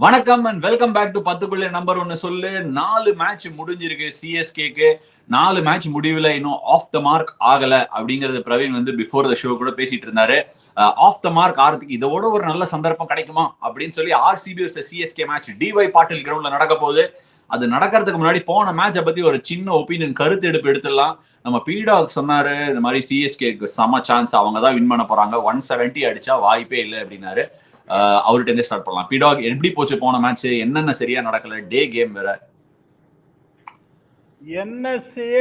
வணக்கம் and welcome back to பத்துக்குள்ளே நம்பர் ஒன்னு சொல்லு. 4 மேட்ச் முடிஞ்சிருக்கு சிஎஸ்கேக்கு. 4 மேட்ச் முடிவில் இன்னும் ஆஃப் த மார்க் ஆகல அப்படிங்கறது பிரவீன் வந்து பிஃபோர் த ஷோ கூட பேசிட்டு இருந்தாரு. ஆஃப் த மார்க் ஆறதுக்கு இதோட ஒரு நல்ல சந்தர்ப்பம் கிடைக்குமா அப்படின்னு சொல்லி ஆர்சிபி சிஎஸ்கே மேட்ச் டிஒய் பாட்டில் கிரவுண்ட்ல நடக்க போகுது. அது நடக்கிறதுக்கு முன்னாடி போன மேட்சை பத்தி ஒரு சின்ன ஒப்பீனியன் கருத்து எடுப்பு எடுத்துடலாம். நம்ம பீடாக் சொன்னாரு இந்த மாதிரி சிஎஸ்கேக்கு செம சான்ஸ், அவங்க தான் வின் பண்ண போறாங்க, 170 அடிச்சா வாய்ப்பே இல்லை அப்படின்னாரு. அவர்கிட்ட ஸ்டார்ட் பண்ணலாம். பிடாக் எப்படி போச்சு போன மேட்ச், என்னென்ன சரியா நடக்கல, டே கேம் வேற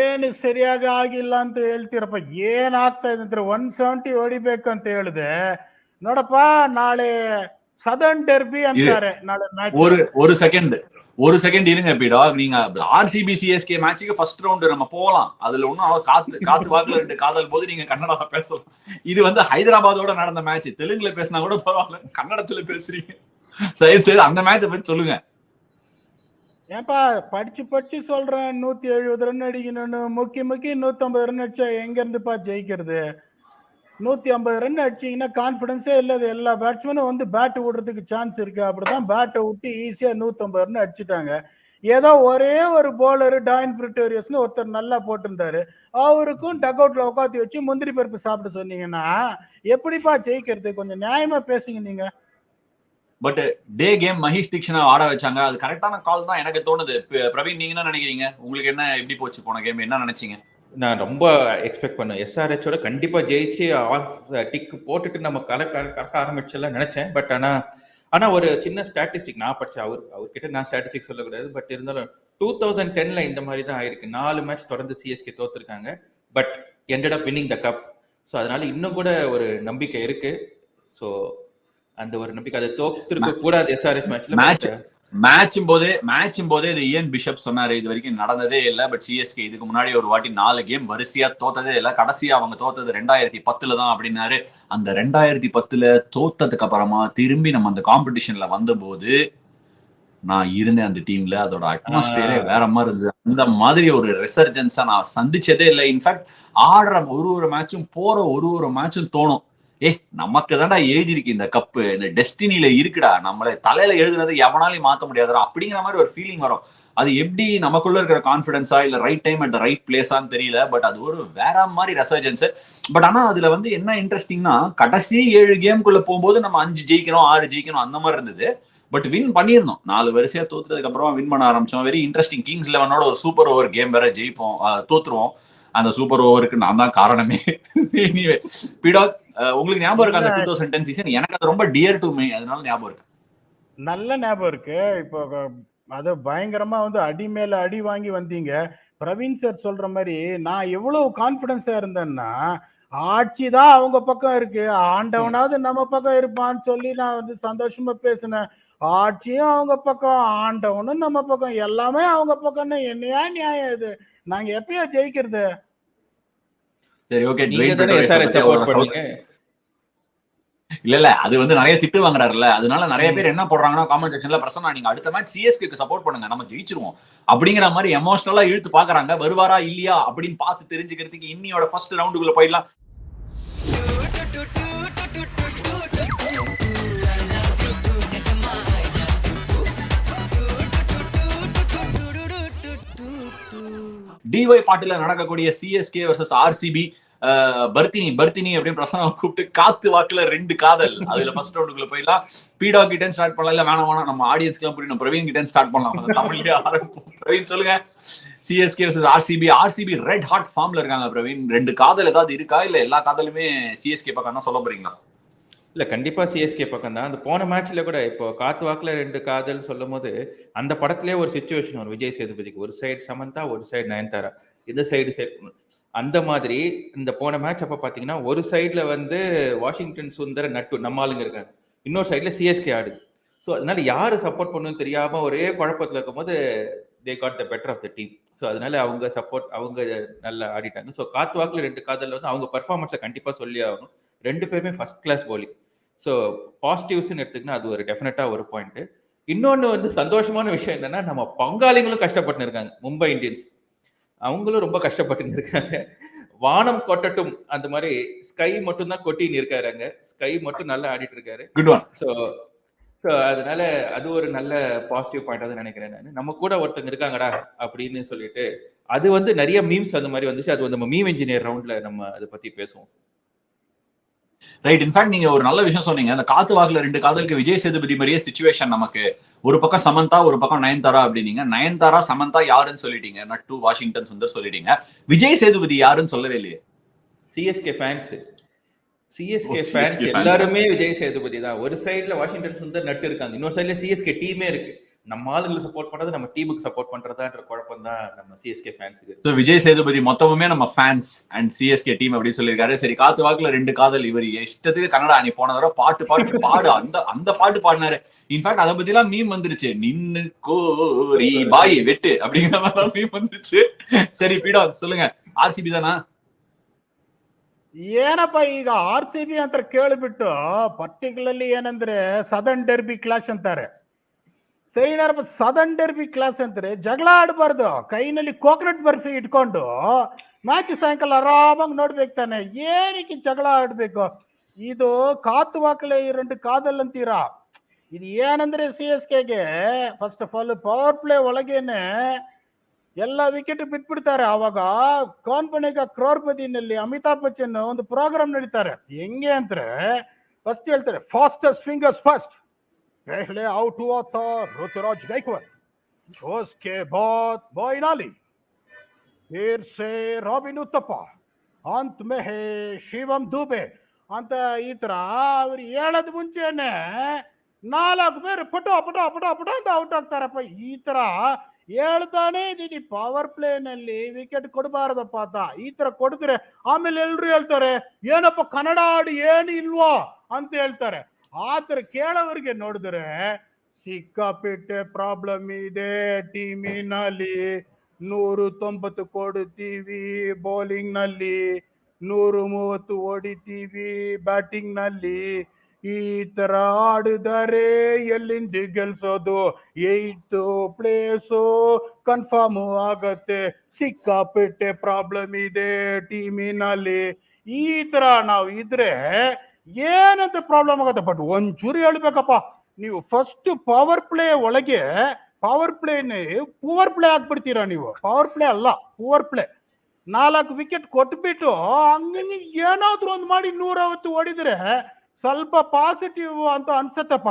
ಏನು ಸರಿಯಾಗಿ ಆಗಿಲ್ಲ ಅಂತ ಹೇಳ್ತೀರಪ್ಪ. ಏನಾಗ್ತಾ ಇದೆ ಅಂದ್ರೆ 170 ಹೊಡಿಬೇಕು ಅಂತ ಹೇಳಿದೆ ನೋಡಪ್ಪ. ನಾಳೆ ಸದರ್ನ್ ಡರ್ಬಿ ಅಂತಾರೆ. ನಾಳೆ ಮ್ಯಾಚ್ ஒரு செகண்ட் இருங்க பீடாக். நீங்க ஆர்சிபி சிஎஸ்கே மேட்சுக்கு ஃபர்ஸ்ட் ரவுண்ட் நம்ம போகலாம். அதுல ஒன்னும் காத்துவாக்குல 2 காதல் போது நீங்க கன்னடா பேசலாம். இது வந்து ஹைதராபாத்தோட நடந்த மேட்ச். தெலுங்குல பேசினா கூட பரவாயில்ல, கன்னடத்துல பேசுறீங்க. சரி அந்த மேட்சை பத்தி சொல்லுங்க. ஏன்பா படிச்சு சொல்றேன். 170 ரன் அடிக்கணும்னு முக்கி 150 ரன் அடிச்சா எங்க இருந்துப்பா ஜெயிக்கிறது? 150 ரன் அடிச்சீங்கன்னா கான்பிடன்ஸே இல்லாத எல்லா பேட்ஸ்மேனும் வந்து பேட் விடுறதுக்கு சான்ஸ் இருக்கு. அப்படிதான் பேட்டை விட்டு ஈஸியா 150 ரன் அடிச்சுட்டாங்க. ஏதோ ஒரே ஒரு போலரு டாயின் பிரிட்டோரியஸ்னு ஒருத்தர் நல்லா போட்டிருந்தாரு. அவருக்கும் டக் அவுட்ல உட்காந்து வச்சு முந்திரி பருப்பு சாப்பிட சொன்னீங்கன்னா எப்படிப்பா ஜெயிக்கிறது? கொஞ்சம் நியாயமா பேசுங்க நீங்க. But they came Mahesh Theekshana ஆட வச்சாங்க, அது கரெக்டான கால் தான் எனக்கு தோணுது. பிரவீன் நீங்க என்ன நினைக்கிறீங்க? உங்களுக்கு என்ன எப்படி போச்சு போன கேம், என்ன நினைச்சீங்க? நான் ரொம்ப எக்ஸ்பெக்ட் பண்ணேன் எஸ்ஆர்ஹெச்சோட கண்டிப்பா ஜெயிச்சு டிக் போட்டுட்டு நம்ம கரெக்டாக ஆரம்பிச்செல்லாம் நினைச்சேன். பட் ஆனா ஒரு சின்ன ஸ்டாட்டிஸ்டிக் நான் படிச்சேன். அவர்கிட்ட நான் ஸ்டாட்டிஸ்டிக் சொல்லக்கூடாது. பட் இருந்தாலும் 2010 இந்த மாதிரி தான் ஆயிருக்கு. 4 மேட்ச் தொடர்ந்து சிஎஸ்கே தோத்துருக்காங்க. But ended up winning the cup. So அதனால இன்னும் கூட ஒரு நம்பிக்கை இருக்கு. ஸோ அந்த ஒரு நம்பிக்கை அதை தோத்துருக்க கூடாது எஸ்ஆர்ஹெச் மேட்ச்ல. மேட்சும் போதே இது இயன் பிஷப் சொன்னாரு, இது வரைக்கும் நடந்ததே இல்லை. பட் சிஎஸ்கே இதுக்கு முன்னாடி ஒரு வாட்டி 4 கேம் வரிசையா தோத்ததே இல்லை. கடைசியா அவங்க தோத்தது 2010 தான் அப்படின்னாரு. அந்த 2010 தோத்ததுக்கு அப்புறமா திரும்பி நம்ம அந்த காம்படிஷன்ல வந்த போது நான் இருந்தேன் அந்த டீம்ல. அதோட அட்மாஸ்பியரே வேற மாதிரி இருந்தது. அந்த மாதிரி ஒரு ரெசர்ஜன்ஸா நான் சந்திச்சதே இல்லை. இன்ஃபேக்ட் ஆடுற ஒரு மேட்சும் போற ஒரு மேட்சும் தோணும், நமக்கு தான்டா எழுதிருக்கு இந்த கப்பு, இந்த டெஸ்டினில இருக்குடா, நம்மளை தலையில எழுதுனது எவனாலையும் மாத்த முடியாதுடா அப்படிங்கிற மாதிரி ஒரு ஃபீலிங் வரும். அது எப்படி நமக்குள்ள இருக்கிற கான்பிடன்ஸா இல்ல right time at the right பிளேஸான்னு தெரியல. பட் அது ஒரு வேற மாதிரி ரெசர்ஜன்ஸ். பட் ஆனா அதுல வந்து என்ன இன்ட்ரெஸ்டிங்னா கடைசி 7 கேமுக்குள்ள போகும்போது நம்ம 5 ஜெயிக்கணும் 6 ஜெயிக்கணும் அந்த மாதிரி இருந்தது. பட் வின் பண்ணியிருந்தோம். 4 வரிசையா தோத்துறதுக்கு அப்புறம் வின் பண்ண ஆரம்பிச்சோம். Very interesting. கிங்ஸ் 11ஓட ஒரு சூப்பர் ஓவர் கேம் வேற ஜெயிப்போம், தோத்துருவோம். அந்த சூப்பர் ஓவருக்கு நான் தான் காரணமே. எனிவே பீடாக், உங்களுக்கு ஞாபகம் இருக்கு அந்த 2010 சீசன்? எனக்கு அது ரொம்ப டியர் டு மீ, அதனால ஞாபகம் இருக்கு. நல்ல ஞாபகம் இருக்கு. இப்போ அது பயங்கரமா வந்து அடி மேல அடி வாங்கி வந்தீங்க. பிரவீன் சார் சொல்ற மாதிரி நான் எவ்வளவு கான்பிடன்ஸா இருந்தேன்னா, ஆட்சி தான் அவங்க பக்கம் இருக்கு, ஆண்டவனாவது நம்ம பக்கம் இருப்பான்னு சொல்லி நான் வந்து சந்தோஷமா பேசினேன். ஆட்சியும் அவங்க பக்கம், ஆண்டவனும் நம்ம பக்கம், எல்லாமே அவங்க பக்கம்னு என்னையா நியாயம் இது? நாங்க எப்பயா ஜெயிக்கிறது? சரி ஓகே, இல்ல அது வந்து நிறைய திட்டு வாங்குறாருல்ல, அதனால நிறைய பேர் என்ன போடுறாங்கன்னா காமெண்ட் செக்ஷன்ல, பிரசன்னா நீங்க அடுத்த மேட்ச் சிஎஸ்கேக்கு சப்போர்ட் பண்ணுங்க, நம்ம ஜெயிச்சிருவோம் அப்படிங்கிற மாதிரி எமோஷனலா இழுத்து பாக்குறாங்க. வருவாரா இல்லையா அப்படின்னு பார்த்து தெரிஞ்சுக்கிறதுக்கு இன்னியோட ஃபர்ஸ்ட் ரவுண்டுக்குள்ள போயிடலாம். டிஒய் பாட்டில நடக்கக்கூடிய சிஎஸ்கே வர்சஸ் ஆர்சிபி பர்த்தினி அப்படின்னு பிரசனா கூப்பிட்டு காத்துவாக்குல 2 காதல். அதுல ஃபர்ஸ்ட் ரவுண்டுக்குள்ள போயிடலாம். பீடா கிட்ட ஸ்டார்ட் பண்ணலாம். இல்ல வேணாம் நம்ம ஆடியன்ஸ்க்கு எல்லாம் புரியணும், பிரவீன் கிட்ட ஸ்டார்ட் பண்ணலாம். தமிழ்லயே ஆரம்பிப்போம். பிரவீன் சொல்லுங்க, CSK versus RCB red hot ஃபார்ம்ல இருக்காங்க. பிரவீன், 2 காதல் ஏதாவது இருக்கா இல்ல எல்லா காதலுமே சிஎஸ்கே பக்கம் தான் சொல்ல போறீங்களா? இல்ல கண்டிப்பா சிஎஸ்கே பக்கம் தான். அந்த போன மேட்ச்ல கூட இப்போ காத்துவாக்குல 2 காதல் சொல்லும் போது அந்த படத்திலே ஒரு சிச்சுவேஷன் வரும். விஜய் சேதுபதிக்கு ஒரு சைடு சமந்தா, ஒரு சைடு நயன்தாரா, இந்த சைடு அந்த மாதிரி இந்த போன மேட்ச் அப்ப பாத்தீங்கன்னா ஒரு சைட்ல வந்து வாஷிங்டன் சுந்தர நட்டு நம்ம ஆளுங்க இருக்காங்க, இன்னொரு சைட்ல சிஎஸ்கே ஆடுது. ஸோ அதனால யாரு சப்போர்ட் பண்ணணும்னு தெரியாம ஒரே குழப்பத்துல இருக்கும்போது they got the better of the team. So அதனால அவங்க நல்லா ஆடிட்டாங்க. ஸோ காத்துவாக்குல 2 காதல் வந்து அவங்க பர்ஃபார்மன்ஸை கண்டிப்பா சொல்லி ஆகணும். 2 பேருமே ஃபர்ஸ்ட் கிளாஸ் பவுலிங். ஸோ பாசிட்டிவ்ஸ்ன்னு எடுத்துக்கினா அது ஒரு டெஃபினட்டா ஒரு பாயிண்ட். இன்னொன்னு வந்து சந்தோஷமான விஷயம் என்னன்னா, நம்ம பங்காளிகளும் கஷ்டப்பட்டு இருக்காங்க. மும்பை இந்தியன்ஸ் அவங்களும் ரொம்ப கஷ்டப்பட்டு இருக்காங்க. வானம் கொட்டட்டும் அந்த மாதிரி ஸ்கை மட்டும் தான் கொட்டின்னு இருக்காருங்க. ஸ்கை மட்டும் நல்லா ஆடிட்டு இருக்காரு. Good one. ஸோ ஸோ அதனால அது ஒரு நல்ல பாசிட்டிவ் பாயிண்டா நினைக்கிறேன் நான். நம்ம கூட ஒருத்தங்க இருக்காங்கடா அப்படின்னு சொல்லிட்டு அது வந்து நிறைய மீம்ஸ் அந்த மாதிரி வந்துச்சு. அது நம்ம மீம் இன்ஜினியர் ரவுண்ட்ல நம்ம அதை பத்தி பேசுவோம். ரைட். இன்ஃபேக்ட் நீங்க ஒரு நல்ல விஷயம் சொன்னீங்க. அந்த காத்து வாக்குல 2 காதலுக்கு விஜய் சேதுபதி மாதிரியே சிச்சுவேஷன் நமக்கு. ஒரு பக்கம் சமந்தா, ஒரு பக்கம் நயன்தாரா அப்படின்னீங்க. நயன்தாரா சமந்தா யாருன்னு சொல்லிட்டீங்க, நட்டு வாஷிங்டன் சுந்தர் சொல்லிட்டீங்க. விஜய் சேதுபதி யாருன்னு சொல்லவே இல்லையே. சிஎஸ்கே ஃபேன்ஸ் எல்லாருமே விஜய் சேதுபதி தான். ஒரு சைடுல வாஷிங்டன் சுந்தர் நட்டு இருக்காங்க, இன்னொரு சைடுல சிஎஸ்கே டீமே இருக்கு. நம்ம ஆளுங்களை சப்போர்ட் பண்றது நம்ம டீமுக்கு சப்போர்ட் பண்றதான்ற குழப்பம் தான் நம்ம சிஎஸ்கே ஃபேன்ஸுக்கு. சோ விஜய் சேதுபதி மொத்தமுமே நம்ம ஃபேன்ஸ் அண்ட் சிஎஸ்கே டீம் அப்படின்னு சொல்லியிருக்காரு. சரி, காத்து வாக்குல 2 காதல். இவர் இஷ்டத்துக்கு கன்னடா அணி போன தடவை பாடு அந்த பாட்டு பாடினாரு. இன்ஃபேக்ட் அதை பத்தி எல்லாம் மீம் வந்துருச்சு. நின்னு கோரி பாய் வெட்டு அப்படிங்கிற மாதிரி மீம் வந்துருச்சு. சரி பீடா சொல்லுங்க, ஆர்சிபி தானா? ಏನಪ್ಪ ಈಗ RCB ಅಂತ ಕೇಳಿಬಿಟ್ಟು ಪರ್ಟಿಕ್ಯುಲರ್ಲಿ ಏನಂದ್ರೆ ಸದರ್ನ್ ಡೆರ್ಬಿ ಕ್ಲಾಶ್ ಅಂತಾರೆ. ಸರಿನಪ್ಪ, ಸದರ್ನ್ ಡೆರ್ಬಿ ಕ್ಲಾಸ್ ಅಂದ್ರೆ ಜಗಳ ಆಡಬಾರ್ದು, ಕೈನಲ್ಲಿ ಕೋಕೋನಟ್ ಬರ್ಫಿ ಇಟ್ಕೊಂಡು ಮ್ಯಾಚ್ ಸಾಯಂಕಾಲ ಆರಾಮಾಗಿ ನೋಡ್ಬೇಕು ತಾನೆ. ಏನಕ್ಕೆ ಜಗಳ ಆಡ್ಬೇಕು? ಇದು ಕಾತುವಾಕಲೆ 2 ಕಾದಲ್ ಅಂತೀರಾ. ಇದು ಏನಂದ್ರೆ CSKಗೆ first of all power play ಒಳಗೇನೆ ಎಲ್ಲ ವಿಕೆಟ್ ಬಿಟ್ಬಿಡ್ತಾರೆ. ಅವಾಗ ಕೌನ್ ಬನೇಗಾ ಕ್ರೋರ್ಪತಿನಲ್ಲಿ ಅಮಿತಾಬ್ ಬಚ್ಚನ್ ಒಂದು ಪ್ರೋಗ್ರಾಮ್ ನಡೀತಾರೆ. ಹೆಂಗೆ ಅಂದ್ರೆ ಫಸ್ಟ್ ಹೇಳ್ತಾರೆ ಫಾಸ್ಟೆಸ್ಟ್ ಫಿಂಗರ್ಸ್ ಫಸ್ಟ್, पहले आउट हुआ था ऋतुराज गायकवाड़, उसके बाद बॉयनाली, फिर से रॉबिन उत्तप्पा, अंत में है शिवम दुबे ಅಂತ ಈ ತರ ಅವ್ರು ಹೇಳೋದ್ ಮುಂಚೆನೆ 4 பேர் ಪಟೋ ಪಟೋ ಪಟೋ ಪಟೋ ಅಂತ ಔಟ್ ಆಗ್ತಾರಪ್ಪ. ಈ ತರ ಹೇಳ್ತಾನೆ ಇದೀನಿ, ಪವರ್ ಪ್ಲೇ ನಲ್ಲಿ ವಿಕೆಟ್ ಕೊಡಬಾರದಪ್ಪ ಅಂತ. ಈ ತರ ಕೊಡಿದ್ರೆ ಆಮೇಲೆ ಎಲ್ರು ಹೇಳ್ತಾರೆ ಏನಪ್ಪ ಕನ್ನಡ ಆಡಿ ಏನು ಇಲ್ವೋ ಅಂತ ಹೇಳ್ತಾರೆ. ಆತರ ಕೇಳೋರಿಗೆ ನೋಡಿದ್ರೆ ಸಿಕ್ಕಾಪಿಟ್ಟೆ ಪ್ರಾಬ್ಲಮ್ ಇದೆ ಟೀಮಿನಲ್ಲಿ. 190 ಕೊಡ್ತೀವಿ ಬೌಲಿಂಗ್ ನಲ್ಲಿ, 130 ಹೊಡಿತೀವಿ ಬ್ಯಾಟಿಂಗ್ ನಲ್ಲಿ. ಈ ತರ ಆಡಿದರೆ ಎಲ್ಲಿಂದ ಗೆಲ್ಸೋದು? 8th ಪ್ಲೇಸು ಕನ್ಫರ್ಮ್ ಆಗತ್ತೆ. ಸಿಕ್ಕಾಪಿಟ್ಟೆ ಪ್ರಾಬ್ಲಮ್ ಇದೆ ಟೀಮಿನಲ್ಲಿ. ಈ ತರ ನಾವು ಇದ್ರೆ ಏನಂತ ಪ್ರಾಬ್ಲಮ್ ಆಗತ್ತೆ. ಬಟ್ ಒಂಚೂರು ಹೇಳ್ಬೇಕಪ್ಪ, ನೀವು ಫಸ್ಟ್ ಪವರ್ ಪ್ಲೇ ಒಳಗೆ ಪವರ್ ಪ್ಲೇನೇ ಪೂವರ್ ಪ್ಲೇ ಆಗ್ಬಿಡ್ತೀರಾ ನೀವು. ಪವರ್ ಪ್ಲೇ ಅಲ್ಲ, ಪೂವರ್ ಪ್ಲೇ. 4 ವಿಕೆಟ್ ಕೊಟ್ಬಿಟ್ಟು ಹಂಗೆ ಏನಾದ್ರು ಒಂದು ಮಾಡಿ 150 ಹೊಡಿದ್ರೆ ಸ್ವಲ್ಪ ಪಾಸಿಟಿವ್ ಅಂತ ಅನ್ಸತ್ತಪ್ಪ.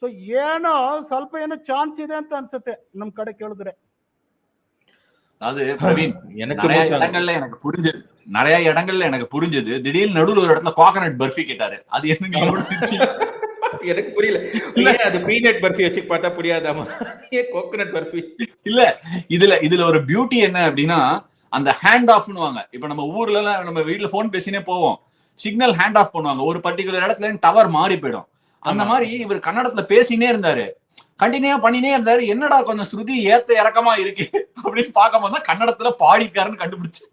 ಸೊ ಏನೋ ಸ್ವಲ್ಪ ಏನೋ ಚಾನ್ಸ್ ಇದೆ ಅಂತ ಅನ್ಸತ್ತೆ ನಮ್ ಕಡೆ ಕೇಳಿದ್ರೆ. அது பிரவீன், நிறைய இடங்கள்ல எனக்கு புரிஞ்சது. திடீர்னு நடுவுல ஒரு இடத்துல கோகனட் பர்ஃபி கேட்டாரு. அது என்ன எனக்கு புரியல. அது பீனட் பர்ஃபி வச்சு பார்த்தா புரியாதாமா, கோகனட் பர்ஃபி இல்ல. இதுல ஒரு பியூட்டி என்ன அப்படின்னா, அந்த ஹேண்ட் ஆஃப்னுவாங்க. இப்ப நம்ம ஊர்ல எல்லாம் நம்ம வீட்டுல போன் பேசினே போவோம், சிக்னல் ஹேண்ட் ஆஃப் பண்ணுவாங்க. ஒரு பர்டிகுலர் இடத்துல டவர் மாறி போயிடும். அந்த மாதிரி இவர் கன்னடத்துல பேசினே இருந்தாரு, கண்டினியூ பண்ணினே இருந்தாரு. என்னடா கொஞ்சம் ஸ்ருதி ஏத்த இறக்கமா இருக்கு அப்படின்னு பார்க்கும் போது கன்னடத்துல பாடிக்காரன்னு கண்டுபிடிச்சு.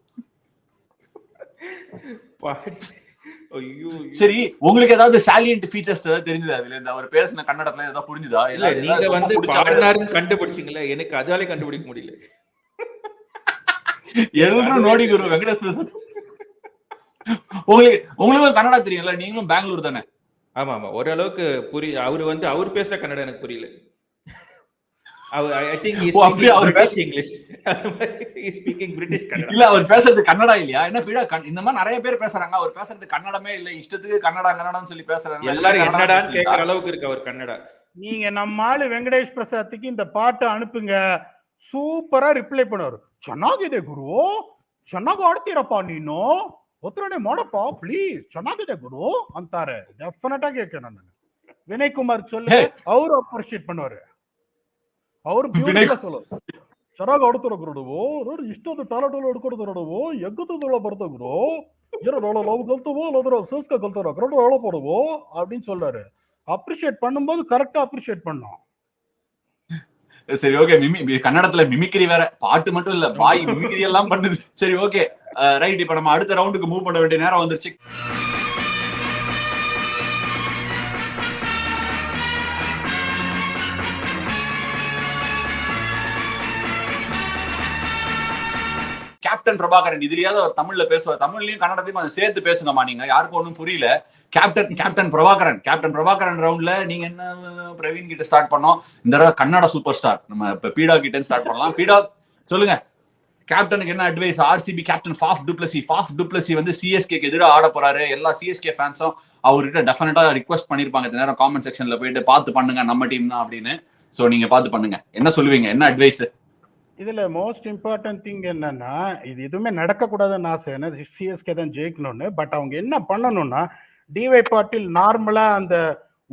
சரி, உங்களுக்கு ஏதாவது சாலியன்ட் ஃபீச்சர்ஸ் ஏதாவது தெரிஞ்சது அதுல இருந்து? அவர் பேசின கன்னடத்துல ஏதாவது புரிஞ்சுதா? இல்ல, நீங்க வந்து பாடினாருன்னு கண்டுபிடிச்சீங்களா? எனக்கு அதாலே கண்டுபிடிக்க முடியல. எல்லாரும் நோடி குரு வெங்கடேஷ் உங்களுக்கு கன்னடா தெரியும்ல, நீங்களும் பெங்களூர் தானே? ஆமா ஆமா, ஓரளவுக்கு புரியும். அவர் பேசுற கன்னடா எனக்கு புரியல. I think he's speaking English. He's speaking British Kannada. இல்ல, அவர் பேசுறது கன்னடா இல்லையா? என்ன பீடா, இந்த மாதிரி நிறைய பேர் பேசுறாங்க. அவர் பேசுறது கன்னடமே இல்ல, இஷ்டத்துக்கு கன்னடான்னு சொல்லி பேசுறாங்க. எல்லாரும் என்னடான்னு கேக்குற அளவுக்கு இருக்கு அவர் கன்னடா. நீங்க நம்ம ஆளு வெங்கடேஷ் பிரசாத்துக்கு இந்த பாட்டு அனுப்புங்க, ಸೂಪರ್ ರಿಪ್ಲೈ பண்ணுவாரு. ಚೆನ್ನಾಗಿದೆ ಗುರು, ಚೆನ್ನಾಗಿ ಆಡ್ತೀರಪ್ಪ ನೀನು, ಉತ್ತರಣೆ ಮಾಡಪ್ಪ ಪ್ಲೀಸ್, ಚೆನ್ನಾಗಿದೆ ಗುರು ಅಂತಾರೆ. ಡೆಫಿನೆಟ್ ಆಗಿ ಕೇಳ್ತೇನೆ ನಾನು. ವಿನಯ್ ಕುಮಾರ್ சொல்லு, ಅವರು ಅಪ್ರಿಶಿಯೇಟ್ பண்ணுவாரு. ಅವರು ಚೆನ್ನಾಗಿ ಆಡ್ತಾರ ಗುರು, ನೋಡಿ ಇಷ್ಟೊಂದು ಟಾಲೆಂಟ್ ಎಲ್ಲ ಹಿಡ್ಕೊಡ್ತಾರ, ನೋಡುವು ಎಗ್ಗುತ್ತದೆಲ್ಲ ಬರ್ತಾ ಗುರು, ಏನೋ ನಾವು ಕಲ್ತವೋ ಅಲ್ಲದ್ರ சேஸ்கா கல்ತಾರ கரெக்டா எவ்வளவு போடுவோ அப்படின்னு சொல்றாரு. அப்ரிஷியேட் பண்ணும்போது கரெக்டா அப்ரிஷியேட் பண்ணோம். சரி, ஓகே. கன்னடத்துல மிமிக்ரி வேற, பாட்டு மட்டும் இல்ல, பாய் மிமிக்ரி எல்லாம் பண்ணுது. சரி, ஓகே, ரைட். இப்ப நம்ம அடுத்த ரவுண்டுக்கு மூவ் பண்ண வேண்டிய நேரம் வந்துருச்சு. கேப்டன் பிரபாகரன் இதுலயாவது அவர் தமிழ்ல பேசுவார். தமிழ்லயும் கன்னடத்தையும் கொஞ்சம் சேர்த்து பேசுங்கம்மா, நீங்க யாருக்கும் ஒன்றும் புரியல. கேப்டன் பிரபாகரன் ரவுண்ட்ல நீங்க என்ன பிரவீன் கிட்ட ஸ்டார்ட் பண்ணோம், இந்த தடவை கன்னட சூப்பர் ஸ்டார் நம்ம இப்ப பீடா கிட்ட ஸ்டார்ட் பண்ணலாம். பீடா சொல்லுங்க, கேப்டனுக்கு என்ன advice? RCB captain Faf du Plessis வந்து சிஎஸ்கேக்கு எதிராக ஆட போறாரு. எல்லா சிஎஸ்கே ஃபேன்ஸும் அவர்கிட்ட டெஃபினட்டா ரிக்வெஸ்ட் பண்ணிருப்பாங்க இந்த நேரம் காமெண்ட் செக்ஷன்ல போயிட்டு பார்த்து பண்ணுங்க நம்ம டீம் தான் அப்படின்னு. சோ நீங்க பார்த்து பண்ணுங்க. என்ன சொல்லுவீங்க, என்ன அட்வைஸ்? இதுல மோஸ்ட் இம்பார்ட்டன்ட் திங் என்னன்னா, இது எதுவுமே நடக்க கூடாதுன்னு ஆசை, ஏன்னா சிஎஸ்கே தான் ஜெயிக்கணும்னு. பட் அவங்க என்ன பண்ணணும்னா, டிவை பாட்டில் நார்மலா அந்த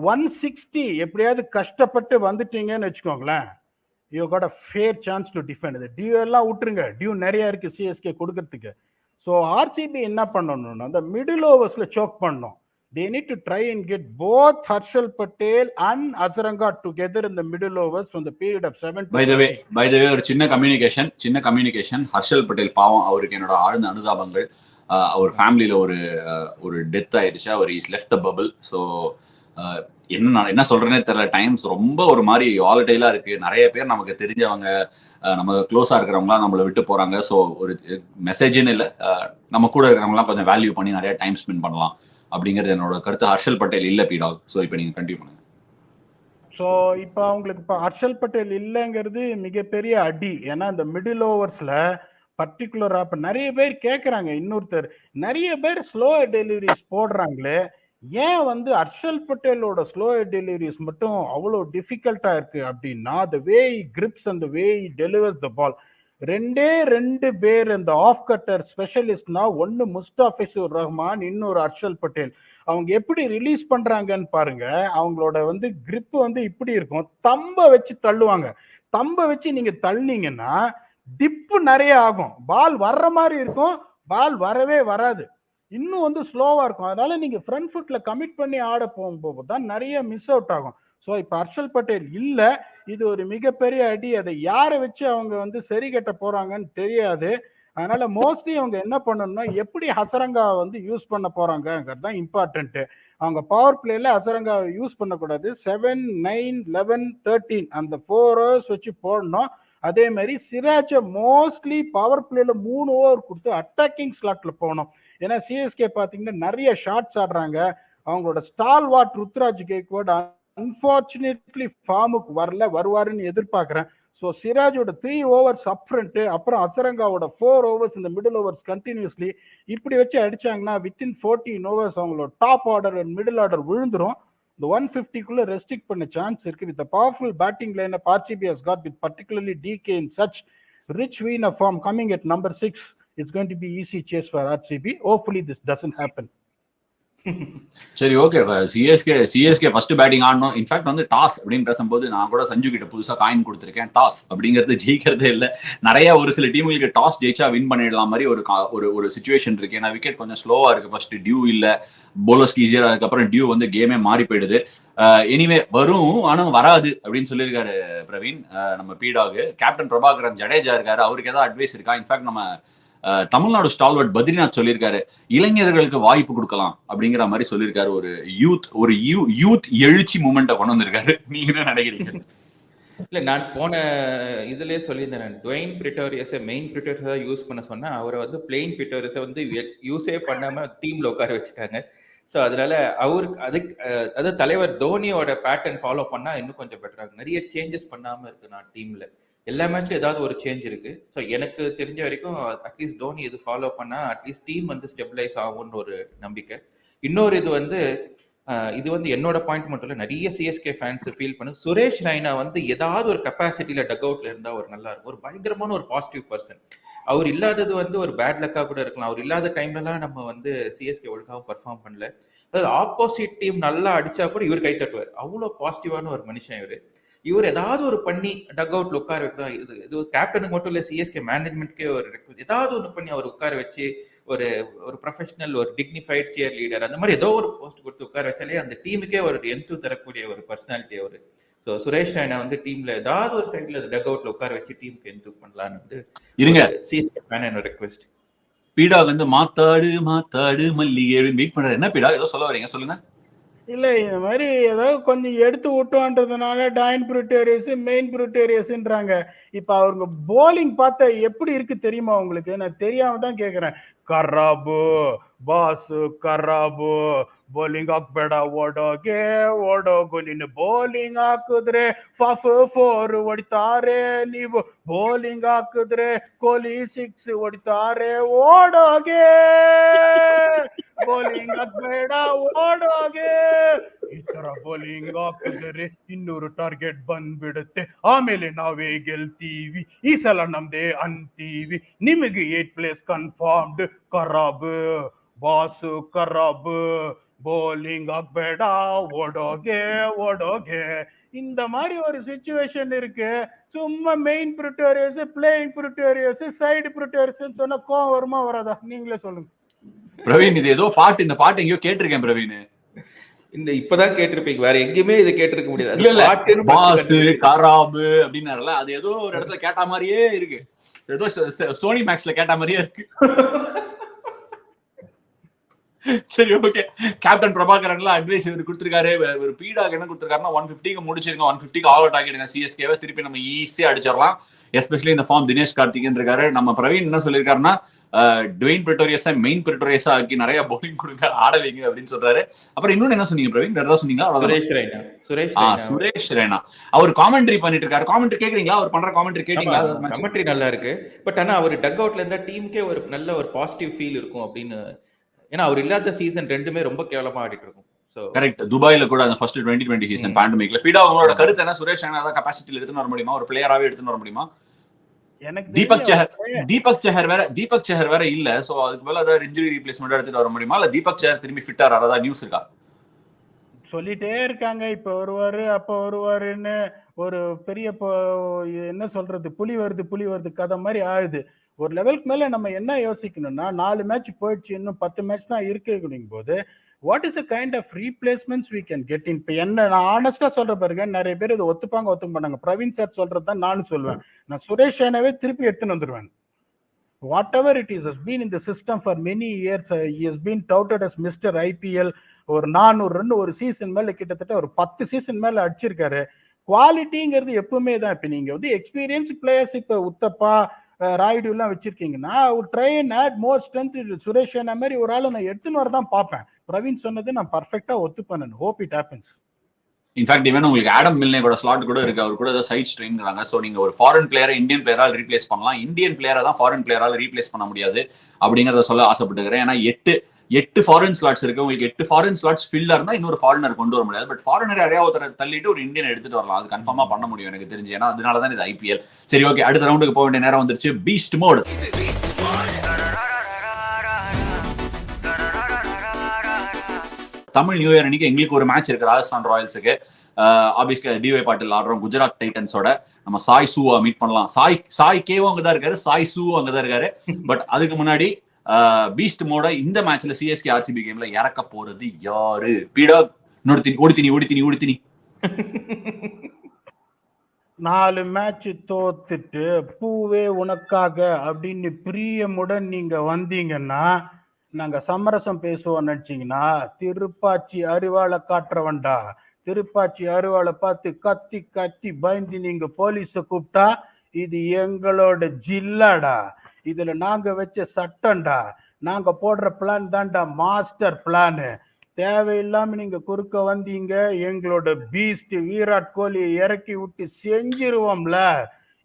160 எப்படியாவது கஷ்டப்பட்டு வந்துட்டீங்கன்னு வச்சுக்கோங்களேன், you got a fair chance to defend. இது டியூ எல்லாம் விட்டுருங்க, டியூ நிறைய இருக்கு சிஎஸ்கே கொடுக்கறதுக்கு. ஸோ ஆர்சிபி என்ன பண்ணணும்னா, அந்த மிடில் ஓவர்ஸ்ல சோக் பண்ணணும். They need to try and get both Harshal Patel and Azaranga together in the middle overs from the period of 7 to 8. By the way, ஒரு சின்ன கம்யூனிகேஷன். ஹர்ஷல் பட்டேல் பாவம், அவருக்கு என்னோட ஆழ்ந்த அனுதாபங்கள். அவர் ஃபேமிலியில ஒரு டெத் ஆயிடுச்சு. அவர் is left the bubble. So என்ன சொல்றேன்னே தெரியல. டைம்ஸ் ரொம்ப ஒரு மாதிரி வாலடைலா இருக்கு. நிறைய பேர் நமக்கு தெரிஞ்சவங்க, நம்ம க்ளோஸா இருக்கிறவங்களாம் நம்மளை விட்டு போறாங்க. ஸோ ஒரு மெசேஜ்னு இல்லை, நம்ம கூட இருக்கிறவங்களாம் கொஞ்சம் வேல்யூ பண்ணி நிறைய டைம் ஸ்பெண்ட் பண்ணலாம் அப்படிங்கிறது என்னோட கருத்து. ஹர்ஷல் பட்டேல் இல்ல பீடாக். ஸோ இப்போ நீங்க கண்டினியூ பண்ணுங்க. ஸோ இப்போ அவங்களுக்கு இப்போ ஹர்ஷல் பட்டேல் இல்லைங்கிறது மிகப்பெரிய அடி. ஏன்னா இந்த மிடில் ஓவர்ஸ்ல பர்டிகுலரா இப்போ நிறைய பேர் கேட்குறாங்க, இன்னொருத்தர் நிறைய பேர் ஸ்லோ டெலிவரிஸ் போடுறாங்களே, ஏன் வந்து ஹர்ஷல் பட்டேலோட ஸ்லோ டெலிவரிஸ் மட்டும் அவ்வளோ டிஃபிகல்ட்டா இருக்கு அப்படின்னா, the way grips and the way delivers the ball. ரெண்டு பேர் இந்த ஆஃப் கட்டர் ஸ்பெஷலிஸ்ட்னா, ஒன்னு முஸ்தாபிசுர் ரஹ்மான், இன்னொரு ஹர்ஷல் பட்டேல். அவங்க எப்படி ரிலீஸ் பண்றாங்கன்னு பாருங்க. அவங்களோட வந்து கிரிப் வந்து இப்படி இருக்கும், தம்ப வச்சு தள்ளுவாங்க. தம்ப வச்சு நீங்க தள்ளினீங்கன்னா டிப்பு நிறைய ஆகும், பால் வர்ற மாதிரி இருக்கும், பால் வரவே வராது, இன்னும் வந்து ஸ்லோவா இருக்கும். அதனால நீங்க ஃப்ரண்ட் ஃபுட்ல கமிட் பண்ணி ஆட போகும்போது தான் நிறைய மிஸ் அவுட் ஆகும். ஸோ இப்போ ஹர்ஷல் பட்டேல் இல்ல, இது ஒரு மிகப்பெரிய அடி. அதை யாரை வச்சு அவங்க வந்து சரி கட்ட போறாங்கன்னு தெரியாது. அதனால மோஸ்ட்லி அவங்க என்ன பண்ணணும்னா, எப்படி ஹசரங்கா வந்து யூஸ் பண்ண போறாங்கிறது தான் இம்பார்ட்டன்ட். அவங்க பவர் பிளேல ஹசரங்காவை யூஸ் பண்ணக்கூடாது. 7, 9, 11, 13 அந்த 4 ஓவர்ஸ் வச்சு போடணும். அதே மாதிரி சிராஜ மோஸ்ட்லி பவர் பிளேல 3 ஓவர் கொடுத்து அட்டாக்கிங் ஸ்லாட்ல போகணும். ஏன்னா சிஎஸ்கே பாத்தீங்கன்னா நிறைய ஷாட்ஸ் ஆடுறாங்க. அவங்களோட stall what Ruturaj Gaikwad unfortunately ஃபார்முக்கு வருவாருன்னு எதிர்பார்க்கிறேன். ஸோ சிராஜோட 3 ஓவர்ஸ் அப் ஃப்ரண்ட், அப்புறம் அசரங்காவோட 4 ஓவர்ஸ் இந்த மிடில் ஓவர்ஸ் கண்டினியூஸ்லி இப்படி வச்சு அடிச்சாங்கன்னா வித்தின் 14 ஓவர்ஸ் அவங்களோட top order and middle order விழுந்துரும். இந்த 150 ரெஸ்ட்ரிக்ட் பண்ண சான்ஸ் இருக்கு. With powerful batting line up RCB has got, with particularly DK in such rich vein of form coming at number 6, it's going to be easy chase for RCB. Hopefully this doesn't happen. சரி, okay. CSK first batting ஆடணும். In fact வந்து toss அப்படின்னு பேசும்போது நான் கூட சஞ்சு கிட்ட புதுசா coin கொடுத்துருக்கேன். டாஸ் அப்படிங்கிறது ஜெயிக்கிறதே இல்லை. நிறைய ஒரு சில டீமுகளுக்கு டாஸ் ஜெயிச்சா வின் பண்ணிடலாம் மாதிரி ஒரு சிச்சுவேஷன் இருக்கு. ஏன்னா விக்கெட் கொஞ்சம் ஸ்லோவா இருக்கு. ஃபர்ஸ்ட் டியூ இல்ல, போலர்ஸ்க்கு ஈஸியா, அதுக்கப்புறம் டியூ வந்து கேமே மாறி போயிடுது. எனிவே வரும், ஆனா வராது அப்படின்னு சொல்லியிருக்காரு பிரவீன். நம்ம பீடாகு கேப்டன் பிரபாகரன் ஜடேஜா இருக்காரு, அவருக்கு ஏதாவது அட்வைஸ் இருக்கா? இன்ஃபேக்ட் நம்ம தமிழ்நாடு ஸ்டால்வர்ட் பத்ரிநாத் சொல்லியிருக்காரு, இளைஞர்களுக்கு வாய்ப்பு கொடுக்கலாம் அப்படிங்கிற மாதிரி சொல்லியிருக்காரு. ஒரு யூத் எழுச்சி மூமெண்ட்டை கொண்டு வந்திருக்காரு. நீங்க என்ன நினைக்கிறீங்க? இல்ல, நான் போன இதுலயே சொல்லியிருந்தேன், டுவைன் பிரிட்டோரியஸை மெயின் பிரிட்டோரியஸா யூஸ் பண்ண சொன்னா, அவரை வந்து பிளெயின் பிரிட்டோரியஸை வந்து யூஸே பண்ணாம டீம்ல உட்கார வச்சுட்டாங்க. ஸோ அதனால அவருக்கு அதாவது தலைவர் தோனியோட பேட்டர்ன் ஃபாலோ பண்ணா இன்னும் கொஞ்சம் பெட்டரா இருக்கு. நிறைய சேஞ்சஸ் பண்ணாம இருக்கு நான் டீம்ல. எல்லா மேட்ச்லும் ஏதாவது ஒரு சேஞ்ச் இருக்கு. ஸோ எனக்கு தெரிஞ்ச வரைக்கும் அட்லீஸ்ட் தோனி இது ஃபாலோ பண்ணா அட்லீஸ்ட் டீம் வந்து ஸ்டெபிலைஸ் ஆகும்னு ஒரு நம்பிக்கை. இன்னொரு இது வந்து என்னோட பாயிண்ட் மட்டும் இல்லை, நிறைய சிஎஸ்கே ஃபேன்ஸ் ஃபீல் பண்ணு, சுரேஷ் ரெய்னா வந்து ஏதாவது ஒரு கெப்பாசிட்டியில டக் அவுட்ல இருந்தா ஒரு நல்லா இருக்கும். ஒரு பயங்கரமான ஒரு பாசிட்டிவ் பர்சன். அவர் இல்லாதது வந்து ஒரு பேட் லக்கா கூட இருக்கலாம். அவர் இல்லாத டைம்லலாம் நம்ம வந்து சிஎஸ்கே ஒழுங்காகவும் பர்ஃபார்ம் பண்ணல. அதாவது ஆப்போசிட் டீம் நல்லா அடிச்சா கூட இவர் கை தட்டுவார். அவ்வளோ பாசிட்டிவான ஒரு மனுஷன் இவர் ஏதாவது ஒரு பண்ணி டக் அவுட்ல உட்கார வைக்கலாம். இது கேப்டனுக்கு மட்டும் இல்லை, சிஎஸ்கே மேனேஜ்மெண்ட்கே ஒரு ஏதாவது ஒன்று பண்ணி அவர் உட்கார வச்சு ஒரு ப்ரொஃபஷனல், ஒரு டிக்னிஃபைட் சேர் லீடர், அந்த மாதிரி ஏதோ ஒரு போஸ்ட் கொடுத்து உட்கார வச்சாலே அந்த டீமுக்கே ஒரு என்து தரக்கூடிய ஒரு பர்சனாலிட்டி அவரு. ஸோ சுரேஷ் ரெய்னா வந்து டீம்ல ஏதாவது ஒரு சைட்ல டக் அவுட்ல உட்கார வச்சு டீமுக்கு என்து பண்ணலான்னு வந்து இருங்க. CSK fan request. பீடா வந்து மாத்தாடு மல்லிகை வெயிட் பண்றாரு. என்ன பீடா ஏதோ சொல்ல வரீங்க, சொல்லுங்க. இல்ல, இந்த மாதிரி ஏதாவது கொஞ்சம் எடுத்து விட்டோன்றதுனால டாயின் பிரிட்டோரியஸ் மெயின் பிரிட்டோரியஸ்ன்றாங்க. இப்ப அவங்க போலிங் பார்த்தா எப்படி இருக்கு தெரியுமா உங்களுக்கு? நான் தெரியாம தான் கேக்குறேன். கராபு பாசு, கராபு ಬೌಲಿಂಗ್ ಹಾಕ್ಬೇಡ ಓಡೋಗೆ ಓಡೋಗು ನಿನ್ನ ಬೌಲಿಂಗ್ ಹಾಕಿದ್ರೆ ಫೋರ್ ಹೊಡಿತಾರೆ, ನೀವು ಬೌಲಿಂಗ್ ಹಾಕಿದ್ರೆ ಕೊಹ್ಲಿ 6 ಹೊಡಿತಾರೆ, ಓಡೋಗೆ ಬೌಲಿಂಗ್ ಹಾಕ್ಬೇಡ ಓಡೋಗೆ. ಈ ತರ ಬೌಲಿಂಗ್ ಹಾಕಿದ್ರೆ 200 ಟಾರ್ಗೆಟ್ ಬಂದ್ಬಿಡುತ್ತೆ, ಆಮೇಲೆ ನಾವೇ ಗೆಲ್ತೀವಿ, ಈ ಸಲ ನಮ್ದೇ ಅಂತೀವಿ, ನಿಮಗೆ 8 ಪ್ಲೇಸ್ ಕನ್ಫರ್ಮ್ಡ್, ಖರಾಬ್ ಬಾಸು ಖರಾಬ್, ಬೌಲಿಂಗ್ ಹಾಕ್ಬೇಡ ஓடோகே ஓடோகே. இந்த மாதிரி ஒரு சிச்சுவேஷன் இருக்கு. சும்மா main Pretorius, playing Pretorius, side Pretorius சொன்னா கோவம் வருமா வராதா? நீங்களே சொல்லுங்க. பிரவீன், இது ஏதோ பாட்டு, இந்த பாட்டு எங்கேயோ கேட்டிருக்கேன் பிரவீன். இந்த இப்பதான் கேட்டிருப்பீங்க, வேற எங்கேயுமே இது கேட்டிருக்க முடியாது. இல்ல பாசு கராபு அப்படின்னாருல, அது ஏதோ ஒரு இடத்துல கேட்ட மாதிரியே இருக்கு, ஏதோ சோனி மேக்ஸ்ல கேட்ட மாதிரியே இருக்கு. சரி, ஓகே. கேப்டன் பிரபாகரன்லாம் அட்வைஸ் இவர் கொடுத்திருக்காரு. ஒரு பீடாக் என்ன கொடுத்திருக்காருன்னா 150க்கு முடிச்சிருங்க, 150க்கு ஆல் அவுட் ஆகிடுங்க சிஎஸ்கேவை, திருப்பி நம்ம ஈஸியா அடிச்சிடலாம். எஸ்பெஷலி இந்த ஃபார்ம் தினேஷ் கார்த்திகன் இருக்காரு. நம்ம பிரவீன் என்ன சொல்லியிருக்காருன்னா, டுவேன் பிரிட்டோரியஸா மெயின் பிரிட்டோரியஸா ஆக்கி நிறைய பவுலிங் கொடுங்க, ஆடலைங்க அப்படின்னு சொல்றாரு. அப்புறம் இன்னொன்னு என்ன சொன்னீங்க பிரவீன்? வேற சொன்னீங்களா? சுரேஷ் ரெய்னா அவர் காமெண்ட்ரி பண்ணிட்டு இருக்காரு. காமெண்ட்ரி கேக்குறீங்களா? அவர் பண்ற காமெண்ட்ரி கேட்டீங்களா? காமெண்ட்ரி நல்லா இருக்கு. பட் ஆனா அவர் டக் அவுட்ல இருந்தா டீமுக்கே ஒரு நல்ல ஒரு பாசிட்டிவ் ஃபீல் இருக்கும் அப்படின்னு. ஏன்னா அவர் இல்லாத சீசன் ரெண்டுமே ரொம்ப கேவலமா ஆடிட்டு இருக்கும். கரெக்ட். துபாயில கூட அந்த ஃபர்ஸ்ட் 2020 சீசன் பேண்டமிக்ல பீடா அவங்களோட கருத்து என்ன? சுரேஷ் ரெய்னா தான் கெபாசிட்டில எடுத்துட்டு வர முடியுமா? ஒரு பிளேயராவே எடுத்துட்டு வர முடியுமா? தீபக் சேஹர் வேற இல்ல. சோ அதுக்கு மேல ஏதாவது இன்ஜுரி ரீப்ளேஸ்மெண்ட் எடுத்துட்டு வர முடியுமா? இல்ல தீபக் சேஹர் திரும்பி ஃபிட் ஆறதா நியூஸ் இருக்கா? சொல்லிட்டே இருக்காங்க, இப்ப வருவாரு அப்ப வருவாருன்னு. ஒரு பெரிய என்ன சொல்றது, புலி வருது கதை மாதிரி ஆகுது. ஒரு லெவலுக்கு மேல நம்ம என்ன யோசிக்கணும்னா, 4 மேட்ச் போயிடுச்சு, இன்னும் 10 மேட்ச் தான் இருக்குங்கும் போது what is the kind of replacements we can get in. இப்ப என்ன நான் ஆனஸ்டா சொல்ற பாருங்க, நிறைய பேர் இதை ஒத்துக்க மாட்டாங்க. பிரவீன் சார் சொல்றதுதான் நானும் சொல்லுவேன். நான் சுரேஷ் ரெய்னாவே திருப்பி எடுத்துன்னு வந்துருவேன். whatever it is, has been in the system for many years. He has been touted as Mr. IPL. ஒரு 400 ரன் ஒரு சீசன் மேல, கிட்டத்தட்ட ஒரு 10 சீசன் மேல அடிச்சிருக்காரு. குவாலிட்டிங்கிறது எப்பவுமே தான். இப்ப நீங்க வந்து எக்ஸ்பீரியன்ஸ் பிளேயர்ஸ், இப்ப உத்தப்பா ராய்டு எல்லாம் வச்சிருக்கீங்கன்னா, try and add more strength. Suresh Raina மாதிரி ஒரு ஆளை நான் எடுத்துன்னு வரதான் பார்ப்பேன். பிரவீன் சொன்னது நான் பர்ஃபெக்டா ஒத்துப்பேன். Hope it happens. In fact even உங்களுக்கு ஆடம் மில்னே கூட ஸ்லாட் கூட இருக்கு, அவர் கூட ஏதோ சைட் ஸ்ட்ரெயின்றாங்க. ஸோ நீங்க ஒரு ஃபாரின் பிளேயரை இந்தியன் பிளேயரால் ரீப்ளேஸ் பண்ணலாம், இந்தியன் பிளேயரை தான் ஃபாரின் பிளேயரால் ரீப்ளேஸ் பண்ண முடியாது அப்படிங்கறத சொல்ல ஆசைப்பட்டுக்கிறேன். ஏன்னா 8 ஃபாரின் ஸ்லாட்ஸ் இருக்கு. உங்களுக்கு 8 ஃபாரின் ஸ்லாட்ஸ் ஃபில்லா இருந்தா இன்னொரு ஃபாரினர் கொண்டு வர முடியாது. பட் ஃபாரினர் யாரையா ஒருத்தரை தள்ளிட்டு ஒரு இந்தியன் எடுத்துட்டு வரலாம், அது கன்ஃபார்மா பண்ண முடியும் எனக்கு தெரிஞ்சு. ஏன்னா அதனாலதான் இது ஐபிஎல். சரி, ஓகே, அடுத்த ரவுண்டுக்கு போக வேண்டிய நேரம் வந்துருச்சு. Beast mode. Tamil new year அன்னைக்கு எங்களுக்கு ஒரு மேட்ச் இருக்கு ராஜஸ்தான் ராயல்ஸுக்கு. ஆப்வியஸ்லி டிஒய் பாட்டில் ஆடுறோம் குஜராத் டைட்டன்ஸோட. நம்ம சாய் சூவா மீட் பண்ணலாம். சாய் கேவும் அங்கதான் இருக்காரு, சாய் சூவும் அங்கதான் இருக்காரு. பட் அதுக்கு முன்னாடி பீஸ்ட் மோட இந்த மேட்ச்ல சிஎஸ்கே ஆர்சிபி கேம்ல இறக்க போறது யாரு? பீடா ஓடித்தினி 4 மேட்ச் தோத்துட்டு பூவே உனக்காக அப்படின்னு பிரியமுடன் நீங்க வந்தீங்கன்னா, நாங்க சமரசம் பேசுவோம் நினைச்சீங்கன்னா, திருப்பாச்சி அருவாளை காட்டுறவன்டா. திருப்பாச்சி அருவாளை பார்த்து கத்தி கத்தி பயந்து நீங்க போலீஸ கூப்பிட்டா, இது எங்களோட ஜில்லாடா, இதுல நாங்க வச்ச சட்டம்டா, நாங்க போடுற பிளான் தான்டா மாஸ்டர் பிளான். தேவையில்லாம நீங்க குறுக்க வந்தீங்க, எங்களோட பீஸ்ட் விராட் கோலியை இறக்கி விட்டு செஞ்சிருவோம்ல.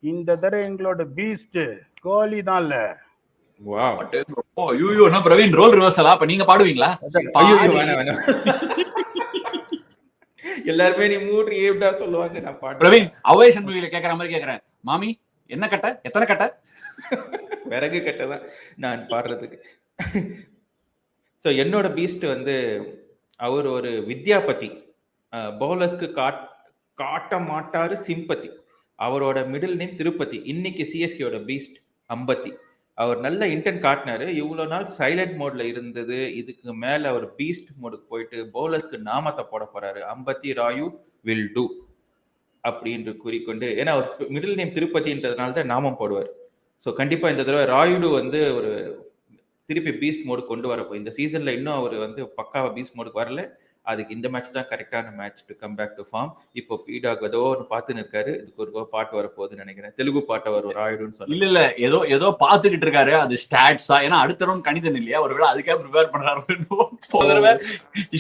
இந்த தடவை எங்களோட பீஸ்ட் கோலி தான்ல. பிரவீன் ரோல் ரிவர்சலா? அப்ப நீங்க பாடுவீங்களா? எல்லாருமே நீ மூட்ரி ஏப்டா சொல்லுவாங்க, நான் பாடுறேன். பிரவீன் அவே சண்முகில கேக்குற மாதிரி கேக்குறேன். மாமி என்ன கட்ட, எத்தனை கட்ட? விறகு கட்டதான் நான் பாடுறதுக்கு. ஸோ என்னோட பீஸ்ட் வந்து அவர் ஒரு வித்யாபதி. பவுலர்ஸ்க்கு காட்ட மாட்டாரு சிம்பத்தி. அவரோட மிடில் நேம் திருப்பதி. இன்னைக்கு சிஎஸ்கேயோட பீஸ்ட் அம்பத்தி. அவர் நல்ல இன்டென்ட் காட்டினாரு. இவ்வளவு நாள் சைலண்ட் மோட்ல இருந்தது, இதுக்கு மேல அவர் பீஸ்ட் மோடுக்கு போயிட்டு பவுலர்ஸ்க்கு நாமத்தை போட போறாரு. அம்பத்தி ராயு வில் டூ அப்படின்னு கூறிக்கொண்டு, ஏன்னா அவர் மிடில் நேம் திருப்பதின்றதுனால தான் நாமம் போடுவார். ஸோ கண்டிப்பா இந்த தடவை ராயுடு வந்து ஒரு திருப்பி பீஸ்ட் மோடு கொண்டு வரப்போ, இந்த சீசன்ல இன்னும் அவர் வந்து பக்காவா பீஸ்ட் மோடுக்கு வரல. அதுக்கு இந்த மேட்ச் தான் கரெக்டான match to come back to form. இப்போ பீடாக் ஏதோ ஒரு பார்த்துன்னு இருக்காரு. இதுக்கு ஒரு பாட்டு வர போகுதுன்னு நினைக்கிறேன். தெலுங்கு பாட்டை வரும் ராயுடுன்னு சொல்லி. இல்ல ஏதோ பாத்துக்கிட்டு இருக்காரு. அது ஸ்டாட்ஸா? ஏன்னா அடுத்த ரவுண்ட் கணிதன் இல்லையா, ஒருவேளை அதுக்காக ப்ரிப்பேர் பண்றாரு.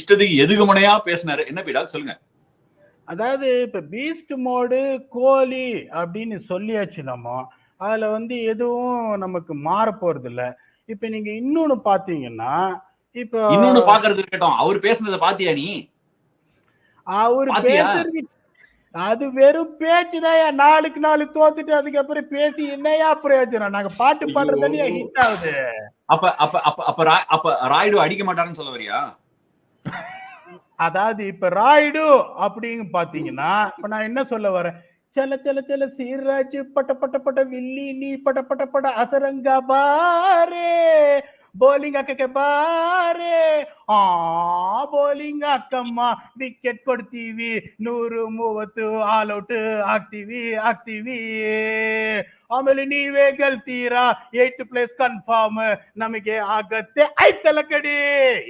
இஷ்டத்துக்கு எதுக்கு முனையா பேசினாரு. என்ன பீடாக் சொல்லுங்க. அதாவது இப்ப பீஸ்ட் மோடு கோலி அப்படின்னு சொல்லியாச்சு. நம்ம அதுல எதுவும் நமக்கு மாற போறது இல்ல. இப்ப நீங்க இன்னொன்னு பாத்தீங்கன்னா, இப்ப இன்னொன்னு பாக்குறது இருக்கட்டும், அவர் பேசுனதை பாத்தியா நீ? அவர் பேசுறது அது வெறும் பேச்சுதான். நாளுக்கு நாள் தோத்துட்டு அதுக்கப்புறம் பேசி என்னையா பிரயோஜனம்? நாங்க பாட்டு பாடுறதுலயே ஹிட் ஆகுது. அப்ப ராயுடு அடிக்க மாட்டாருன்னு சொல்ல வரியா? அதாவது இப்ப ராயுடு அப்படிங்க பாத்தீங்கன்னா, இப்ப நான் என்ன சொல்ல வரேன், चल चल चल सीराज पट पट पट विल्ली नी पट पट पट असरंगा बारे ಬೌಲಿಂಗ್ ಹಾಕಕ್ಕೆ ಬಾರೆ ಬೌಲಿಂಗ್ ಹಾಕಮ್ಮ ವಿಕೆಟ್ ಕೊಡ್ತೀವಿ 130 ಆಲ್ ಔಟ್ ಆಗ್ತೀವಿ ಆಮೇಲೆ ನೀವೇ ಗೆಲ್ತೀರಾ 8 ಪ್ಲೇಸ್ ಕನ್ಫರ್ಮ್ ನಮಗೆ ಆಗತ್ತೆ ಆಯ್ತಲ್ಲ ಕಡಿ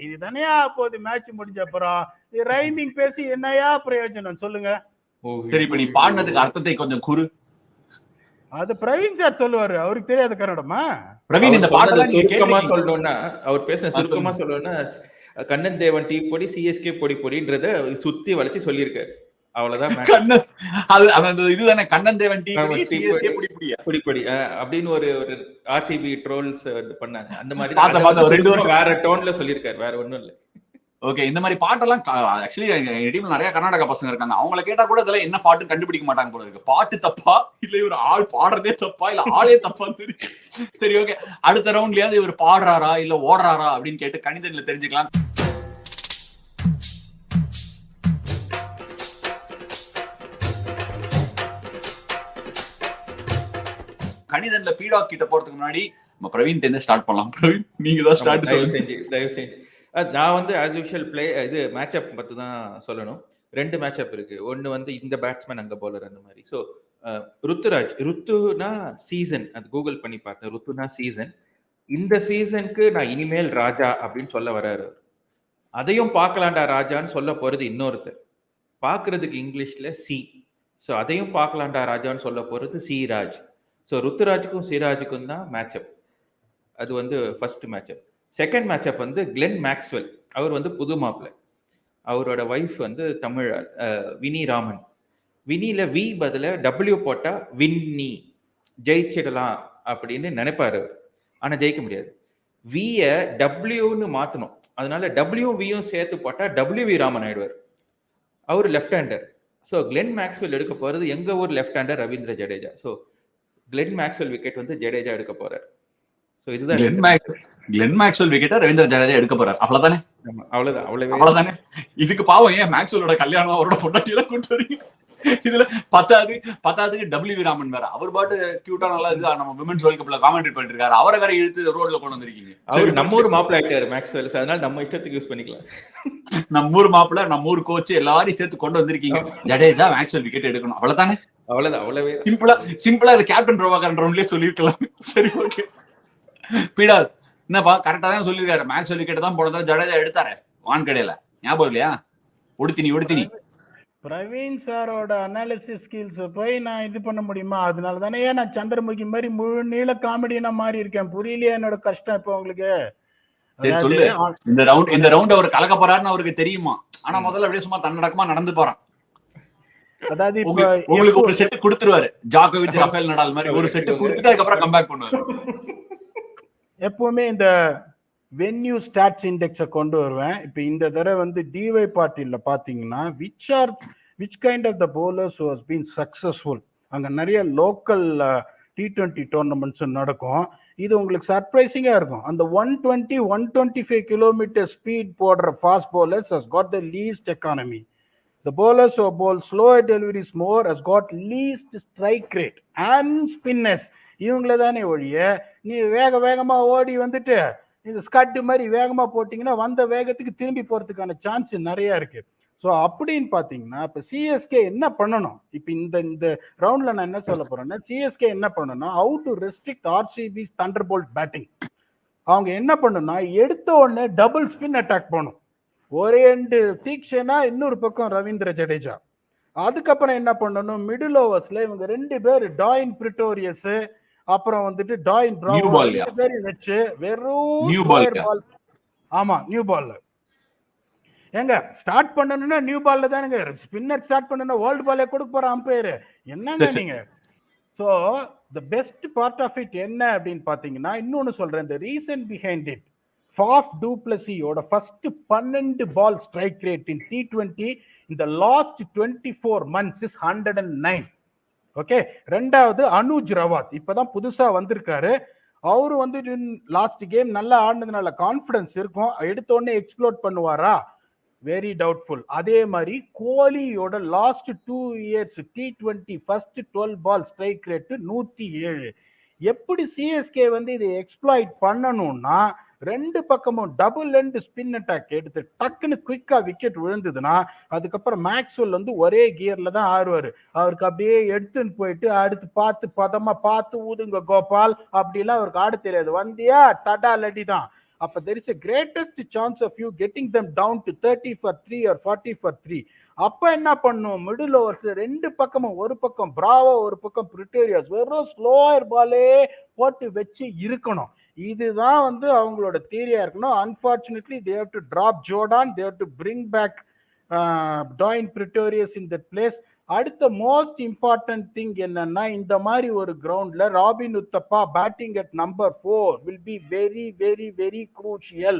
இதுதானே போது மேட்ச் முடிஞ்ச அப்புறம் ரைமிங் பேசி என்னையா பிரயோஜனம் சொல்லுங்க. சரி, இப்ப நீ பாடினதுக்கு அர்த்தத்தை கொஞ்சம் கூறு. அது பிரவீன் சார் சொல்லுவாரு, அவருக்கு தெரியாத கன்னடமா? பிரவீன் இந்த பாட்டெல்லாம் சுருக்கமா சொல்லணும்னா, அவர் பேசின சுருக்கமா சொல்லணும்னா, கண்ணன் தேவன் டீ பொடி சிஎஸ்கே பொடி பொடின்றத சுத்தி வளைச்சு சொல்லியிருக்காரு. அவ்வளவுதான். இதுதானே கண்ணன் தேவன் டீ பொடி சிஎஸ்கே பொடி பொடி அப்படின்னு ஒரு ஆர்சிபி ட்ரோல்ஸ் பண்ணாங்க. அந்த மாதிரி வேற டோன்ல சொல்லியிருக்காரு, வேற ஒண்ணும் இல்ல. ஓகே, இந்த மாதிரி பாட்டெல்லாம் ஆக்சுவலி டீம்ல நிறைய கர்நாடகா பசங்க இருக்காங்க. அவங்கள கேட்டா கூட இதெல்லாம் என்ன பாட்டு கண்டுபிடிக்க மாட்டாங்க போல இருக்கு. பாட்டு தப்பா இல்ல இவர் ஆள் பாடுறதே தப்பா இல்ல ஆளே தப்பா தெரியும். சரி, ஓகே, அடுத்த ரவுண்ட்லயாவது இவர் பாடுறாரா இல்ல ஓடுறாரா அப்படின்னு கேட்டு கணிதன்ல தெரிஞ்சுக்கலாம். கணிதன்ல பீடாக் கிட்ட போறதுக்கு முன்னாடி நம்ம பிரவீன் என்ன ஸ்டார்ட் பண்ணலாம். பிரவீன், நீங்க தான் ஸ்டார்ட் தயவு செஞ்சு. நான் ஆஸ் யூஷுவல் இது மேட்சப் பற்றி தான் சொல்லணும். 2 மேட்சப் இருக்கு. ஒன்று இந்த பேட்ஸ்மேன் அங்கே பவுலர் அந்த மாதிரி. ஸோ ருத்துனா சீசன், அது கூகுள் பண்ணி பார்த்தேன். ருத்துனா சீசன். இந்த சீசனுக்கு நான் இனிமேல் ராஜா அப்படின்னு சொல்ல வர்றாரு. அதையும் பார்க்கலாண்டா ராஜான்னு சொல்ல போறது இன்னொருத்தர். பார்க்கறதுக்கு இங்கிலீஷ்ல சி. ஸோ அதையும் பார்க்கலாண்டா ராஜான்னு சொல்ல போறது சிராஜ். ஸோ ருத்துராஜுக்கும் சிராஜுக்கும் தான் மேட்சப். அது first matchup. Second matchup Glenn Maxwell. அவர் புது மாப்பிள்ளை. அவரோட ஒய்ஃப் தமிழ் வினி ராமன். வினில வி பதில டபிள்யூ போட்டா வின்னி ஜெயிச்சிடலாம் அப்படின்னு நினைப்பாரு. ஆனா ஜெயிக்க முடியாது. விய டபிள்யூன்னு மாத்தணும். அதனால டபிள்யூ வியும் சேர்த்து போட்டா டபிள்யூ வி ராமன் ஆயிடுவார். அவர் left hander. So Glenn Maxwell எடுக்க போறது எங்க ஊர் left hander Ravindra Jadeja. So Glenn Maxwell wicket Jadeja எடுக்க போறாரு. ஸோ இதுதான் கிளென் மேக்ஸ்வெல் விக்கெட்டை ரவீந்திர ஜடேஜா எடுக்க போறாரு. அவ்வளவுதானே? அவ்வளவுதானே. இதுக்கு பாவம் ஏன் மேக்ஸ்வெலோட கல்யாணம் அவரோட பொண்டாட்டியெல்லாம் கூட்டு வரீங்க? இதுல பத்தாவதுக்கு டபிள்யூ வி ராமன் வேற. அவர் பாட்டு கியூட்டா நல்லா நம்ம விமென்ஸ் வேர்ல்ட் கப்ல காமெண்ட்ரி பண்ணிட்டு இருக்காரு. அவரை வேற இழுத்து ரோட்ல கொண்டு வந்திருக்கீங்க. அவர் நம்ம ஊர் மாப்பிள்ள ஆக்டர் மேக்ஸ்வெல். அதனால நம்ம இஷ்டத்துக்கு யூஸ் பண்ணிக்கலாம். நம்ம ஊர் மாப்பிள்ள, நம்ம ஊர் கோச் எல்லாரையும் சேர்த்து கொண்டு வந்திருக்கீங்க. ஜடேஜா மேக்ஸ்வெல் விக்கெட் எடுக்கணும். அவ்வளவுதானே? அவ்வளவே சிம்பிளா இது கேப்டன் பிரபாகரன் ரவுண்ட்லயே சொல்லிருக்கலாம். சரி, ஓகே. பீடா என்னப்பா கரெக்டா தான் சொல்லிருக்காரு. மேக்ஸ்வெல் விக்கெட் தான் போனதா ஜடேஜா எடுத்தாரு வான் கடையில. ஞாபகம் இல்லையா? ஒடுத்தினி பிரவீன் சாரோட அனாலிசிஸ் ஸ்கில்ஸ் போய் நான் இது பண்ண முடியுமா? அதனால தானே நான் சந்திரமுகி மாதிரி முழு நீள காமெடியா மாறி இருக்கேன். புரியலையா என்னோட கஷ்டம் இப்போ உங்களுக்கு? சொல்லு. இந்த ரவுண்ட் அவர் கலக்க போறாருன்னு அவருக்கு தெரியுமா? ஆனா முதல்ல அப்படியே சும்மா தன்னடக்கமா நடந்து போறான். அதாவது உங்களுக்கு ஒரு செட் கொடுத்துருவாரு. ஜாகோவிச் ரஃபேல் நடால் மாதிரி ஒரு செட் கொடுத்துட்டு அதுக்கப்புறம் கம்பேக் பண்ணுவாரு. எப்பவுமே இந்த வென்யூ ஸ்டாட்ஸ் இண்டெக்ஸை கொண்டு வருவேன். இப்போ இந்த தடவை டிவை பார்ட்டில பாத்தீங்கன்னா which kind of the bowlers who has been successful. அங்க நிறைய லோக்கல் T20 டோர்னமெண்ட்ஸ் நடக்கும். இது உங்களுக்கு சர்ப்ரைசிங்கா இருக்கும். அந்த 120-125 கிலோமீட்டர் ஸ்பீட் போடுற fast bowlers has got the least economy. The bowlers who bowl slower deliveries more has got least strike rate and spinners. இவங்கள தானே ஒழிய நீ வேகமா ஓடி இந்த ஸ்கட் மாதிரி வேகமா போட்டீங்கன்னா வந்த வேகத்துக்கு திரும்பி போறதுக்கான சான்ஸ் நிறைய இருக்கு. ஸோ அப்படின்னு பாத்தீங்கன்னா இப்ப சிஎஸ்கே என்ன பண்ணணும்? இப்ப இந்த ரவுண்ட்ல நான் என்ன சொல்ல போறேன்னா, சிஎஸ்கே என்ன பண்ணணும், how to restrict RCB thunderbolt batting. அவங்க என்ன பண்ணணும்னா எடுத்த உடனே டபுள் ஸ்பின் அட்டாக் பண்ணும். ஒரு எண்டு தீக்ஷனா, இன்னொரு பக்கம் ரவீந்திர ஜடேஜா. அதுக்கப்புறம் என்ன பண்ணணும், மிடில் ஓவர்ஸ்ல இவங்க 2 பேர் டாயின் பிரிட்டோரியஸ் அப்புறம் வந்துட்டு டாயின் நியூ பிராவோ பால் 2 பேரையும் வச்சு வெறும் நியூ ஸ்லோயர் பால் பால். ஆமா, நியூ பால்ல ஏங்க ஸ்டார்ட் பண்ணணும்னா நியூ பால்ல தானுங்க. ஸ்பின்னர் ஸ்டார்ட் பண்ணணும்னா ஓல்டு பாலே கொடுக்க போற அம்பையர். என்னங்க நீங்க? So the best part of it என்ன அப்படின்னு பாத்தீங்கன்னா, இன்னொன்னு சொல்றேன், இந்த ரீசன் பிஹைண்ட் இட், ஃபாஃப் டூப்ளசியோட first 12 ball strike rate in T20 இந்த லாஸ்ட் 24 months இஸ் 109. ஓகே. ரெண்டாவது அனுஜ் ரவாத் இப்பதான் புதுசா வந்திருக்காரு. அவரு வந்து லாஸ்ட் கேம் நல்லா ஆடினதுனால கான்பிடன்ஸ் இருக்கும், எடுத்த உடனே எக்ஸ்ப்ளோட் பண்ணுவாரா, வெரி டவுட்ஃபுல். அதே மாதிரி கோலியோட last 2 years T20 first 12 ball strike rate 107. எப்படி சிஎஸ்கே வந்து இதை எக்ஸ்ப்ளாய்ட் பண்ணணும்னா, 2 பக்கமும் டபுள் எண்ட் ஸ்பின் அட்டாக் எடுத்து டக்குன்னு குயிக்கா விக்கெட் விழுந்ததுன்னா, அதுக்கப்புறம் மேக்ஸ்வெல் வந்து ஒரே கியர்ல தான் ஆடுவாரு. அவருக்கு அப்படியே எடுத்துன்னு போயிட்டு அடுத்து பார்த்து பதமா பார்த்து ஊதுங்க கோபால் அப்படிலாம் அவருக்கு ஆட தெரியாது. வந்தியா தடா லடி தான். அப்ப there is a greatest chance of you getting them down to 30 for 3 or 40 for 3. அப்ப என்ன பண்ணும், மிடில் ஓவர்ஸ் 2 பக்கமும், ஒரு பக்கம் பிராவோ ஒரு பக்கம் பிரிட்டோரியாஸ், வெறும் ஸ்லோயர் பாலே போட்டு வச்சு இருக்கணும். இதுதான் வந்து அவங்களோட தியரியா இருக்கணும். Unfortunately they have to drop Jordan, they have to bring back Doyin Pretorius in that place. அடுத்த மோஸ்ட் இம்பார்ட்டன்ட் திங் என்னன்னா, இந்த மாதிரி ஒரு கிரவுண்ட்ல robin Uthappa batting at number 4 will be very very very crucial.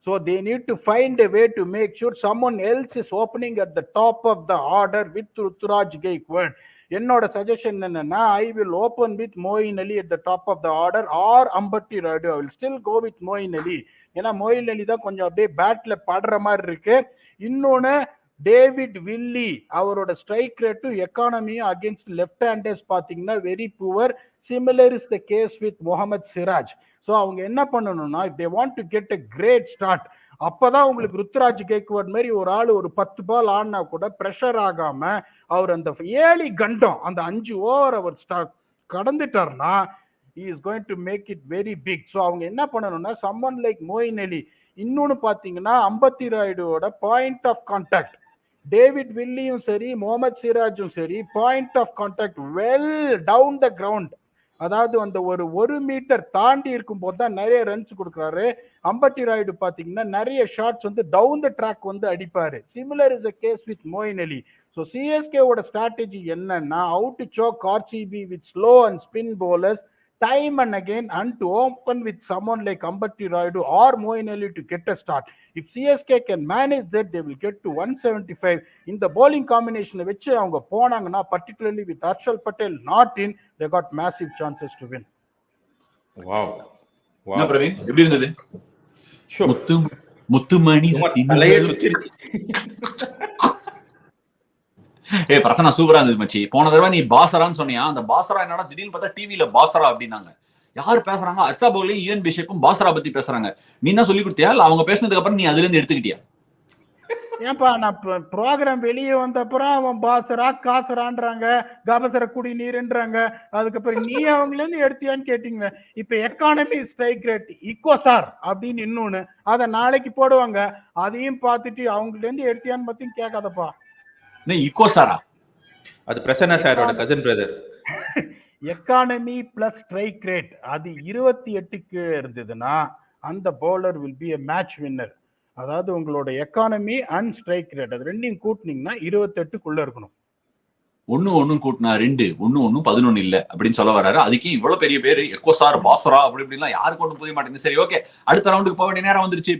So they need to find a way to make sure someone else is opening at the top of the order with Ruturaj Gaikwad. என்னோட suggestion என்னன்னா, I will open with Moeen Ali at the top of the order or Ambati Rayudu. I will still go with Moeen Ali. ஏன்னா மொயின் அலி தான் கொஞ்சம் அப்படியே பேட்ல படுற மாதிரி இருக்கு. இன்னொன்னு டேவிட் வில்லி அவரோட ஸ்ட்ரைக் ரேட்டும் எக்கானமியும் அகேன்ஸ்ட் லெஃப்ட் ஹேண்டர்ஸ் பாத்தீங்கன்னா very poor. Similar is the case with Mohammed Siraj. So அவங்க என்ன பண்ணணும்னா, if they want to get a great start, அப்பதான் உங்களுக்கு ருத்ராஜ் கேக்வாட் மாதிரி ஒரு ஆள் ஒரு 10 பால் ஆடினா கூட பிரஷர் ஆகாம அவர் அந்த ஏழி கண்டம் அந்த 5 ஓவர் அவர் கடந்துட்டார்னா he is going to make it very big. So அவங்க என்ன பண்ணணும்னா, someone like மோயின் அலி, இன்னொன்னு பாத்தீங்கன்னா அம்பத்தி ராயுடுவோட பாயிண்ட் ஆஃப் கான்டாக்ட், டேவிட் வில்லியும் சரி முகமது சிராஜும் சரி point of contact well down the ground, அதாவது அந்த ஒரு மீட்டர் தாண்டி இருக்கும் போது தான் நிறைய ரன்ஸ் கொடுக்குறாரு. அம்பட்டி ராயுடு பாத்தீங்கன்னா நிறைய ஷாட்ஸ் வந்து டவுன் த ட்ராக் வந்து அடிப்பாரு. Similar is a case with Moeen Ali. So சிஎஸ்கேவோட ஸ்ட்ராட்டஜி என்னன்னா, out to choke RCB with slow and spin bowlers time and again and to open with someone like Ambati Rayudu or Moeen Ali to get a start. If CSK can manage that, they will get to 175. In the bowling combination which avanga ponanga, particularly with Harshal Patel not in, they got massive chances to win. Wow. என்ன பிரவீன் எப்படி இருந்தது? முத்துமணி தலையே சுத்திருச்சு. பிரசனா சூப்பரா இருந்தது மச்சி. போன தடவை நீ பாசரான்னு சொன்னியா, அந்த பாசரா என்னடா திடீர்னு பார்த்தா டிவில பாசரா அப்படின்னாங்க. யாரு பேசுறாங்க? அர்சாபோலையும் ஈவன் பிஷப்பும் பாசரா பத்தி பேசுறாங்க. நீ தான் சொல்லி கொடுத்தியா இல்ல அவங்க பேசினதுக்கு அப்புறம் நீ அதுல இருந்து எடுத்துக்கிட்டியா? ஏன்பா நான் ப்ரோக்ராம் வெளியே வந்த அப்புறம் அவன் பாசரா காசரான்றாங்க, கபசர குடி நீர்ன்றாங்க, அதுக்கப்புறம் நீ அவங்கள இருந்து எடுத்தியான்னு கேட்டீங்க. இப்ப எக்கானமி ஸ்ட்ரைக் ரேட் இக்கோசார் அப்படின்னு இன்னொன்னு அதை நாளைக்கு போடுவாங்க, அதையும் பார்த்துட்டு அவங்கள இருந்து எடுத்தியான்னு பத்தியும் கேட்காதப்பா. இக்கோசாரா? அது பிரசன்னா சாரோட cousin brother. Economy plus strike rate அது 28க்கு இருந்ததுன்னா அந்த bowler will be a match winner. அதாவது உங்களோட எக்கானமி அண்ட் ஸ்ட்ரைக் ரேட் அது ரெண்டையும் கூட்டினீங்கன்னா 28க்குள்ள இருக்கணும். 1 கூட்டினா 2, 1 11 இல்ல அப்படின்னு சொல்ல வர்றாரு. அதுக்கு இவ்வளவு பெரிய பேரு எக்கோசார் பாசரா அப்படி இப்படிலாம் யாருக்கு ஒன்றும் புரிய மாட்டேங்குது. சரி, ஓகே, அடுத்த ரவுண்டுக்கு போக வேண்டிய நேரம் வந்துருச்சு.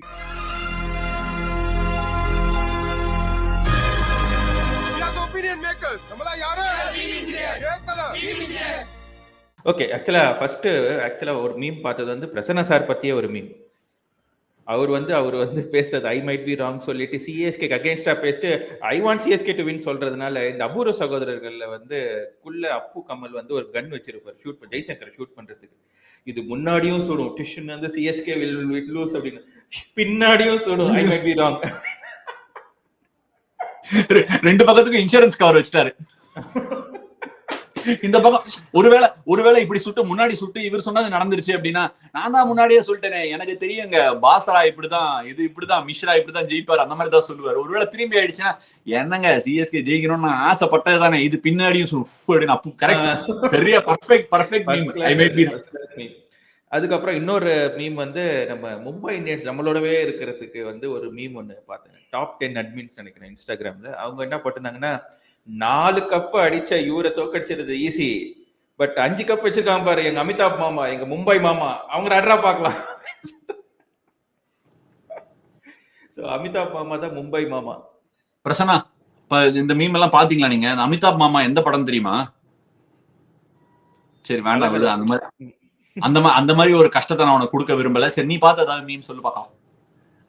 ஓகே, ஆக்சுவலா ஒரு மீம் பார்த்தது வந்து பிரசன்னா சார் பத்தியே ஒரு மீம். அவர் வந்து பேசுறது ஐ மைட் பி ராங் சொல்லிட்டு சிஎஸ்கே அகைன்ஸ்டா பேசிட்டு I want CSK to win சொல்றதுனால இந்த அபூர்வ சகோதரர்கள்ல வந்து குள்ள அப்பு கமல் வந்து ஒரு கன் வச்சிருப்பார் ஜெய்சங்கர் ஷூட் பண்றதுக்கு. இது முன்னாடியும் சொல்லும் டிஷன் வந்து சிஎஸ்கே வில் லூஸ் அப்படின்னு, பின்னாடியும் சொல்லும் ஐ மைட் பி ராங். 2 பக்கத்துக்கு இன்சூரன்ஸ் கவர் வச்சிட்டாரு. இந்த பக்கம் ஒருவேளை இப்படி சுட்டு முன்னாடி சுட்டு இவர் சொன்னது நடந்துருச்சு அப்படின்னா நான் தான் முன்னாடியே சொல்லிட்டேனே எனக்கு தெரியுங்க பாஸ்ரா இப்படிதான் இது இப்படிதான் மிஸ்ரா இப்படிதான் ஜெயிப்பார் அந்த மாதிரி தான் சொல்லுவார். ஒருவேளை திரும்பி ஆயிடுச்சுன்னா என்னங்க சிஎஸ்கே ஜெயிக்கணும்னு நான் ஆசைப்பட்டது தானே இது பின்னாடியும் கரெக்ட் பெரிய பர்ஃபெக்ட். அதுக்கப்புறம் இன்னொரு மீம் வந்து நம்ம மும்பை இந்தியன்ஸ் நம்மளோடவே இருக்கிறதுக்கு வந்து ஒரு மீம் ஒன்று பார்த்தேன். டாப் 10 அட்மின்ஸ் நினைக்கிறேன் இன்ஸ்டாகிராம்ல. அவங்க என்ன போட்டிருந்தாங்கன்னா 4 கப்பு அடிச்ச இவரை தோக்கடிச்சிருது ஈஸி, பட் 5 கப் வச்சிருக்காங்க பாரு எங்க அமிதாப் மாமா, எங்க மும்பை மாமா, அவங்க அட்ரா பார்க்கலாம். சோ அமிதாப் மாமா தான் மும்பை மாமா. பிரசன்னா இந்த மீம் எல்லாம் பாத்தீங்களா நீங்க? அமிதாப் மாமா எந்த படம் தெரியுமா? சரி வேண்டாம், அந்த மாதிரி ஒரு கஷ்டத்தை நான் உனக்கு கொடுக்க விரும்பல. சரி நீ பார்த்து ஏதாவது மீம் சொல்லு பார்க்கலாம்.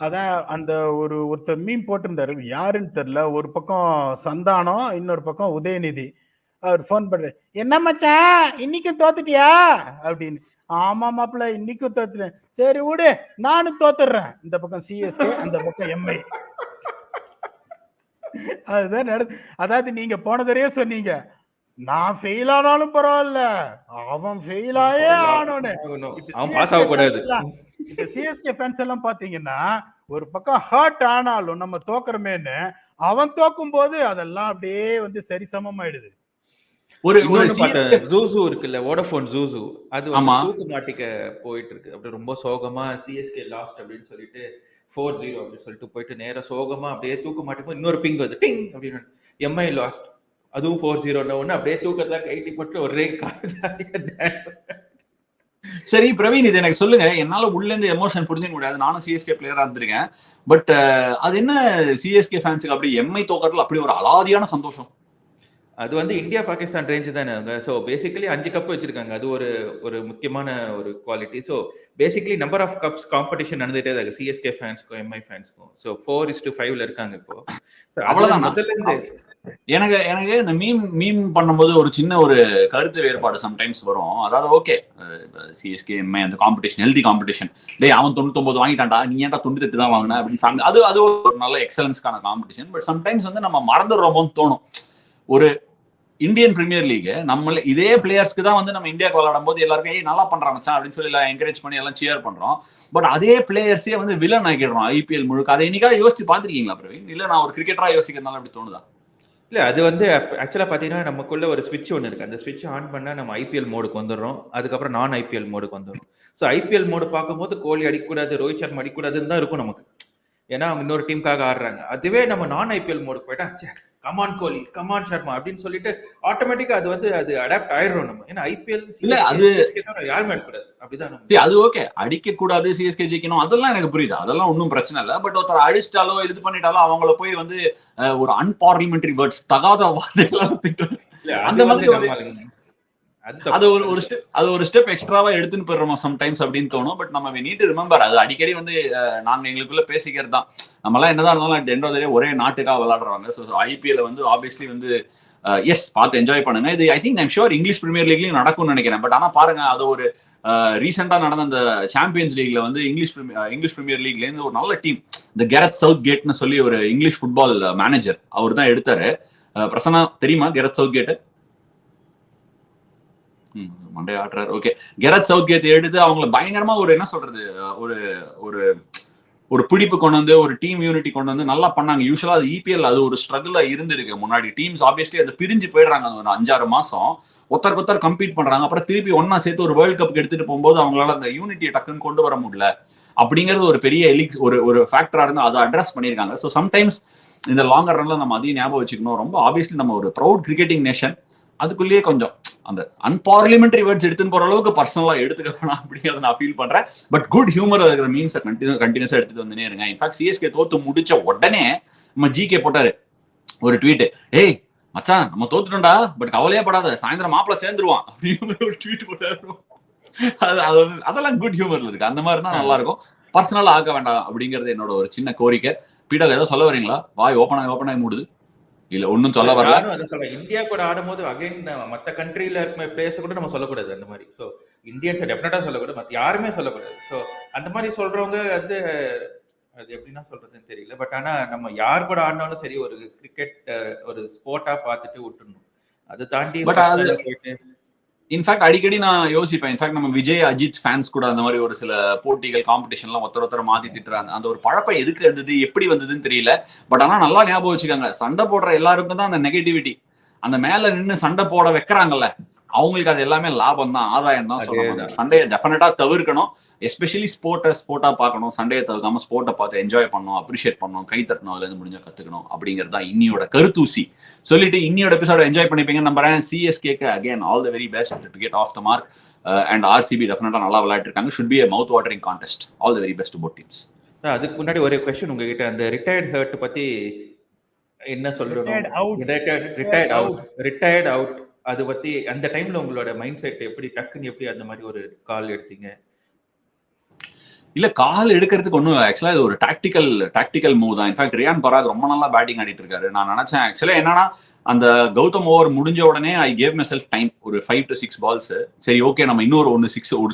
அதான் அந்த ஒருத்தர் மீம் போட்டிருந்தாரு, யாருன்னு தெரியல. ஒரு பக்கம் சந்தானம், இன்னொரு பக்கம் உதயநிதி. அவர் போன் பண்ற, என்ன மச்சான் இன்னைக்கும் தோத்துட்டியா அப்படின்னு. ஆமா மாப்பிள்ள இன்னைக்கும் தோத்துட்டேன். சரி விடு நானும் தோத்துடுறேன். இந்த பக்கம் சிஎஸ்கே, அந்த பக்கம் எம்ஐ. அதுதான் அதாவது நீங்க போன தடவையே சொன்னீங்க நான் ஃபெயில் ஆனாலும் பரவாயில்ல அவன் ஃபெயில் ஆயே ஆனோன்னு. இப்ப சிஎஸ்கே ஃபேன்ஸ் எல்லாம் பாத்தீங்கன்னா ஒரு பக்கம் ஹர்ட் ஆனாலும் நம்ம தோக்குறமேன்னு அவன் தோக்கும் போது அதெல்லாம் அப்படியே வந்து சரி சமமாயிடுது. ஒரு ஜூசு இருக்குல்ல, வோடஃபோன் ஜூசு, அது தூக்கு மாட்டிக்க போயிட்டு இருக்கு. அப்படி ரொம்ப சோகமா சிஎஸ்கே லாஸ்ட் அப்படின்னு சொல்லிட்டு 4-0 அப்படின்னு சொல்லிட்டு போயிட்டு நேர சோகமா அப்படியே தூக்கு மாட்டிக்கும். இன்னொரு பிங் வந்து டிங் அப்படின்னு எம்ஐ லாஸ்ட், அதுவும் 4-0 ஒண்ணு அப்படியே தூக்கத்தான் கைட்டி போட்டு ஒரே டான்ஸ். சரி பிரவீன், இது எனக்கு சொல்லுங்க. என்னால உள்ள இருந்து எமோஷன் புரிஞ்சுக்க முடியாது, நானும் சிஎஸ்கே பிளேயரா இருந்திருக்கேன். பட் அது என்ன சிஎஸ்கே ஃபேன்ஸுக்கு அப்படி எம்ஐ தோக்கறதுல அப்படி ஒரு அலாதியான சந்தோஷம்? அது வந்து இந்தியா பாகிஸ்தான் ரேஞ்சு தானே அவங்க. ஸோ பேசிக்கலி 5 கப் வச்சிருக்காங்க, அது ஒரு முக்கியமான ஒரு quality. So basically number of cups competition நடந்துட்டே தான் இருக்கு சிஎஸ்கே ஃபேன்ஸ்க்கும் எம்ஐ ஃபேன்ஸ்க்கும். ஸோ 4:5 இருக்காங்க இப்போ. அவ்வளவுதான். முதல்ல இருந்து எனக்கு இந்த மீம் பண்ணும்போது ஒரு சின்ன ஒரு கருத்து வேறுபாடு சம்டைம்ஸ் வரும். அதாவது ஓகே சிஎஸ்கே எம்ஐ அந்த காம்படிஷன் ஹெல்தி காம்படிஷன், டேய் அவன் 99 வாங்கிட்டான்டா நீ ஏன்டா 98 தான் வாங்கின அப்படின்னு அது ஒரு நல்ல எக்ஸலன்ஸ்க்கான காம்படிஷன். பட் சம்டைம்ஸ் வந்து நம்ம மறந்துடுறோமோன்னு தோணும். ஒரு இந்தியன் பிரீமியர் லீக் நம்ம இதே பிளேயர்ஸ்க்கு தான் வந்து நம்ம இந்தியாவுக்கு விளையாடும் போது எல்லாருக்கும் நல்லா பண்றான் மச்சான் அப்படின்னு சொல்லி எல்லாம் என்கரேஜ் பண்ணி எல்லாம் சியர் பண்றோம். பட் அதே பிளேயர்ஸே வந்து வில்லன் ஆக்கிடுறோம் ஐபிஎல் முழுக்க. அதை என்னைக்காவது யோசிச்சு பாத்திருக்கீங்களா பிரவீன்? இல்ல நான் ஒரு கிரிக்கெட்டரா யோசிக்கிறதுனால அப்படி தோணுதா? இல்ல அது வந்து ஆக்சுவலா பாத்தீங்கன்னா நமக்குள்ள ஒரு ஸ்விட்ச் ஒன்று இருக்கு. அந்த ஸ்விட்ச் ஆன் பண்ணா நம்ம ஐபிஎல் மோடுக்கு வந்துடுறோம், அதுக்கப்புறம் நான் ஐபிஎல் மோடுக்கு வந்துடும். ஸோ ஐபிஎல் மோடு பார்க்கும்போது கோலி அடிக்கக்கூடாது, ரோஹித் சர்மா அடிக்கக்கூடாதுன்னு தான் இருக்கும் நமக்கு, ஏன்னா அவங்க இன்னொரு டீமுக்காக ஆடுறாங்க. அதுவே நம்ம நான் ஐபிஎல் மோடுக்கு போயிட்டா கமான் கோலி கமான் சர்மா அப்படின்னு சொல்லிட்டு ஆட்டோமேட்டிக்கா அது அடாப்ட் ஆயிடுறோம் நம்ம. ஏன்னா ஐபிஎல் இல்ல அது யாருமே அடிக்கூடாது அப்படிதான். அது ஓகே, அடிக்க கூடாது சிஎஸ்கே ஜெயிக்கணும் அதெல்லாம் எனக்கு புரியுது, அதெல்லாம் ஒன்றும் பிரச்சனை இல்லை. பட் ஒருத்தர் அடிச்சிட்டாலோ இது பண்ணிட்டாலோ அவங்கள போய் வந்து ஒரு அன்பார்லிமெண்டரி வேர்ட்ஸ் தகாத வார்த்தைகள் அந்த மாதிரி அது ஒரு ஸ்டெப் எக்ஸ்ட்ராவா எடுத்துன்னு போயிடுறோம் சம்டைம்ஸ் அப்படின்னு தோணும். பட் நம்ம நீட் ரிமெம்பர், அது அடிக்கடி வந்து நாங்க எங்களுக்குள்ள பேசிக்கிறது தான். நம்ம எல்லாம் என்னதான் இருந்தாலும் at end of the day ஒரே நாட்டுக்காக விளையாடுறாங்க. ஸோ ஐபிஎல் வந்து ஆப்வியஸ்லி வந்து எஸ் பார்த்து என்ஜாய் பண்ணுங்க. இது I think I'm sure English Premier லீக்லயும் நடக்கும்னு நினைக்கிறேன். பட் ஆனா பாருங்க, அது ஒரு ரீசெண்டா நடந்த அந்த சாம்பியன்ஸ் லீக்ல வந்து இங்கிலீஷ் பிரீமியர் லீக்ல இருந்து ஒரு நல்ல டீம், இந்த கெரத் சவுத் கேட்னு சொல்லி ஒரு இங்கிலீஷ் ஃபுட்பால் மேனேஜர், அவர் தான் எடுத்தாரு. பிரசன்னா தெரியுமா கெரத் சவுத் கேட்? மண்டே ஆடுறாரு. ஓகே, கெரத் சவுத் கேட் எடுத்து அவங்களை பயங்கரமா ஒரு என்ன சொல்றது ஒரு ஒரு பிடிப்பு கொண்டு வந்து ஒரு டீம் யூனிட்டி கொண்டு வந்து நல்லா பண்ணாங்க. யூஸ்வலா அது இபிஎல் அது ஒரு ஸ்ட்ரகிளா இருந்திருக்கு முன்னாடி. டீம்ஸ் ஆப்வியஸ்லி அது பிரிஞ்சு போயிடுறாங்க ஒரு 5-6 மாசம், ஒருத்தர் கம்பீட் பண்றாங்க. அப்புறம் திருப்பி ஒன்னா சேர்த்து ஒரு வேர்ல்ட் கப் எடுத்துட்டு போகும்போது அவங்களால அந்த யூனிட்டியை டக்குன்னு கொண்டு வர முடியல அப்படிங்கிறது ஒரு பெரிய ஒரு ஃபேக்டரா இருந்து அதை அட்ரஸ் பண்ணியிருக்காங்க. ஸோ சம்டைம்ஸ் இந்த லாங்கர் ரன்ல நம்ம அதையும் ஞாபகம் வச்சுக்கணும். ரொம்ப ஆப்வியஸ்லி நம்ம ஒரு ப்ரௌட் கிரிக்கெட்டிங் நேஷன், அதுக்குள்ளேயே கொஞ்சம் அந்த அன்பார்லிமெண்டரி வேர்ட்ஸ் எடுத்துன்னு போற அளவுக்கு பர்சனலா எடுத்துக்க வேணாம் அப்படிங்கிறத நான் ஃபீல் பண்றேன். பட் குட் ஹியூமர் இருக்கிற மீன்ஸை கண்டினியூஸா எடுத்துட்டு வந்துனே இருங்க. இன்ஃபேக்ட் சிஎஸ்கே தோத்து முடிச்ச உடனே நம்ம ஜிகே போட்டாரு ஒரு ட்வீட், ஏய் மச்சான் நம்ம தோத்துட்டோம்டா பட் கவலையே படாத சாயந்தரம் மாப்பிள்ள சேர்ந்துருவான் அப்படின்னு ஒரு ட்வீட் போட்டாரு. அதெல்லாம் குட் ஹியூமர்ல இருக்கு. அந்த மாதிரி தான் நல்லா இருக்கும். பர்சனலா ஆக்க வேண்டாம் அப்படிங்கிறது என்னோட ஒரு சின்ன கோரிக்கை. பீட்டர் ஏதோ சொல்ல வரீங்களா? வாய் ஓப்பன் ஆகி மூடுது. இல்ல ஒன்னும் சொல்ல வரல. இந்தியா கூட ஆடும்போது அகைன் மத்த கண்ட்ரில இருக்க பிளேயர்ஸ் கூட நம்ம சொல்லக்கூடாது அந்த மாதிரி. சோ இந்தியன்ஸ் டெஃபினட்டா சொல்லக்கூடாது, மத்த யாருமே சொல்லக்கூடாது. சோ அந்த மாதிரி சொல்றவங்க வந்து அது எப்படின்னா சொல்றதுன்னு தெரியல. பட் ஆனா நம்ம யார் கூட ஆடினாலும் சரி ஒரு கிரிக்கெட் ஒரு ஸ்போர்ட்டா பார்த்துட்டு விட்டுணும். அதை தாண்டி பட் அது போயிட்டு இன்ஃபேக்ட் அடிக்கடி நான் யோசிப்பேன். இன்ஃபேக்ட் நம்ம விஜய் அஜித் ஃபேன்ஸ் கூட அந்த மாதிரி ஒரு சில போட்டிகள் காம்படிஷன்லாம் ஒருத்தர் மாத்தி திட்டுறாங்க. அந்த ஒரு பழக்கம் எதுக்கு இருந்தது, எப்படி வந்ததுன்னு தெரியல. பட் ஆனா நல்லா ஞாபகம் வச்சுக்காங்க, சண்டை போடுற எல்லாருக்கும் தான் அந்த நெகட்டிவிட்டி, அந்த மேல நின்று சண்டை போட வைக்கிறாங்கல்ல, அவங்களுக்கு அது எல்லாமே லாபம் தான், ஆதாயம் தான் சொல்லணும். சண்டையை டெஃபினட்டா தவிர்க்கணும். எஸ்பெஷலி ஸ்போர்ட்டா பார்க்கணும். சண்டையை தவிர்க்காம ஸ்போர்ட்டை பார்த்து என்ஜாய் பண்ணணும், அப்ரிஷியேட் பண்ணணும், கை தட்டணும், அதுல இருந்து முடிஞ்சா கத்துக்கணும் அப்படிங்கிறது தான் இன்னியோட கருத்தூசி. சொல்லிட்டு இன்னியோட எபிசோட என்ஜாய் பண்ணிப்பீங்கன்னு நம்புறேன். சிஎஸ்கேக்கு again all the very best to get off the mark. And RCB டெஃபினட்டா நல்லா விளையாட்டு இருக்காங்க. Should be a mouth watering contest. All the very best to both teams. அதுக்கு முன்னாடி ஒரே क्वेश्चन உங்ககிட்ட, அந்த ரிட்டையர்ட் ஹர்ட் பத்தி என்ன சொல்லணும்? ரிட்டையர்ட் அவுட் அது பத்தி அந்த டைம்ல உங்களோட மைண்ட் செட் எப்படி, டக்குன்னு எப்படி அந்த மாதிரி ஒரு கால் எடுத்தீங்க? இல்ல, கால் எடுக்கிறதுக்கு ஒன்றும் ஆக்சுவலா இது ஒரு டாக்டிக்கல் மூவ் தான். இன்ஃபேக்ட் ரியான் பராக் ரொம்ப நல்லா பேட்டிங் ஆடிட்டு இருக்காரு. நான் நினைச்சேன் ஆக்சுவலா என்னன்னா, அந்த கௌதம் ஓவர் முடிஞ்ச உடனே I gave my self time, ஒரு 5 to 6 பால்ஸ். சரி ஓகே, நம்ம இன்னொரு ஒரு 6 ஒரு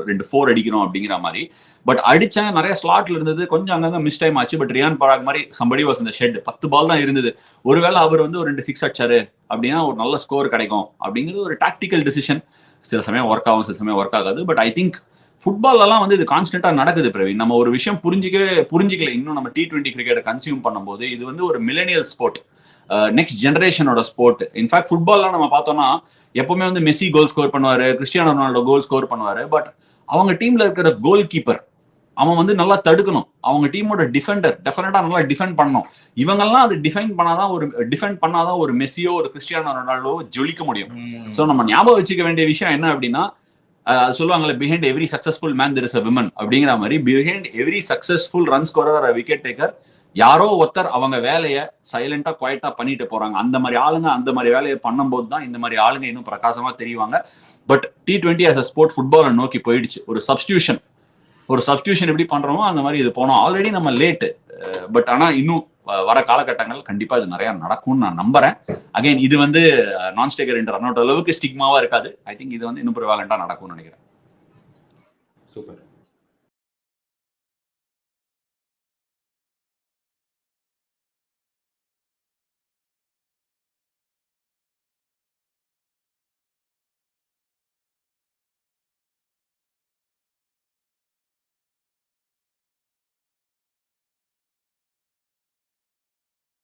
2 4 அடிக்கிறோம் அப்படிங்கிற மாதிரி. பட் அடிச்சேன், நிறைய ஸ்லாட்ல இருந்தது, கொஞ்சம் அங்கங்க மிஸ் டைம் ஆச்சு. பட் ரியான் பராக் மாதிரி சம்படி வாஸ் இந்த ஷெட், 10 பால் தான் இருந்தது. ஒருவேளை அவர் வந்து ஒரு 2 6 அடிச்சாரு அப்படின்னா ஒரு நல்ல ஸ்கோர் கிடைக்கும் அப்படிங்கிறது ஒரு டாக்டிக்கல் டிசிஷன். சில சமயம் ஒர்க் ஆகும், சில சமயம் ஒர்க் ஆகாது. பட் ஐ திங்க் ஃபுட்பால்லாம் வந்து இது கான்ஸ்டன்டா நடக்குது பிரவீன். நம்ம ஒரு விஷயம் புரிஞ்சிக்கல இன்னும் நம்ம T20 கிரிக்கெட்டை கன்சியூம் பண்ணும்போது. இது வந்து ஒரு மில்லேனியல் ஸ்போர்ட், நெக்ஸ்ட் ஜெனரேஷனோட ஸ்போர்ட். இன்ஃபேக்ட் ஃபுட்பால்லாம் நம்ம பார்த்தோம்னா எப்பவுமே வந்து மெஸ்ஸி கோல் ஸ்கோர் பண்ணுவாரு, கிறிஸ்டியானோ ரொனால்டோ கோல் ஸ்கோர் பண்ணுவாரு. பட் அவங்க டீம்ல இருக்கிற கோல் கீப்பர் அவன் வந்து நல்லா தடுக்கணும். அவங்க டீமோட டிஃபெண்டர் டெஃபினட்டா நல்லா டிஃபெண்ட் பண்ணணும். இவங்கெல்லாம் அது டிஃபெண்ட் பண்ணாதான் ஒரு மெஸ்ஸியோ ஒரு கிறிஸ்டியானோ ரொனால்டோ ஜொலிக்க முடியும். சோ நம்ம ஞாபகம் வச்சுக்க வேண்டிய விஷயம் என்ன அப்படின்னா, சொல்லுவாங்கல்ல, behind every successful man there is a woman அப்படிங்கிற மாதிரி, behind every successful run scorer or wicket taker யாரோ ஒருத்தர் அவங்க வேலையை சைலண்டா குவைட்டா பண்ணிட்டு போறாங்க. அந்த மாதிரி ஆளுங்க அந்த மாதிரி வேலையை பண்ணும்போது தான் இந்த மாதிரி ஆளுங்க இன்னும் பிரகாசமா தெரியுவாங்க. But T20 as a sport ஃபுட்பாலை நோக்கி போயிடுச்சு. ஒரு சப்ஸ்டியூஷன் எப்படி பண்றோமோ அந்த மாதிரி இது போனோம். ஆல்ரெடி நம்ம லேட்டு, பட் ஆனா இன்னும் வர காலகட்டங்கள் கண்டிப்பா இது நிறைய நடக்கும்னு நான் நம்புறேன். அகைன் இது வந்து நான் ஸ்டேக்கர் ரன் அவுட் அளவுக்கு ஸ்டிக்மாவா இருக்காது. ஐ திங்க் இது வந்து இன்னும் ப்ரிவாலண்டா நடக்கும்னு நினைக்கிறேன். சூப்பர்.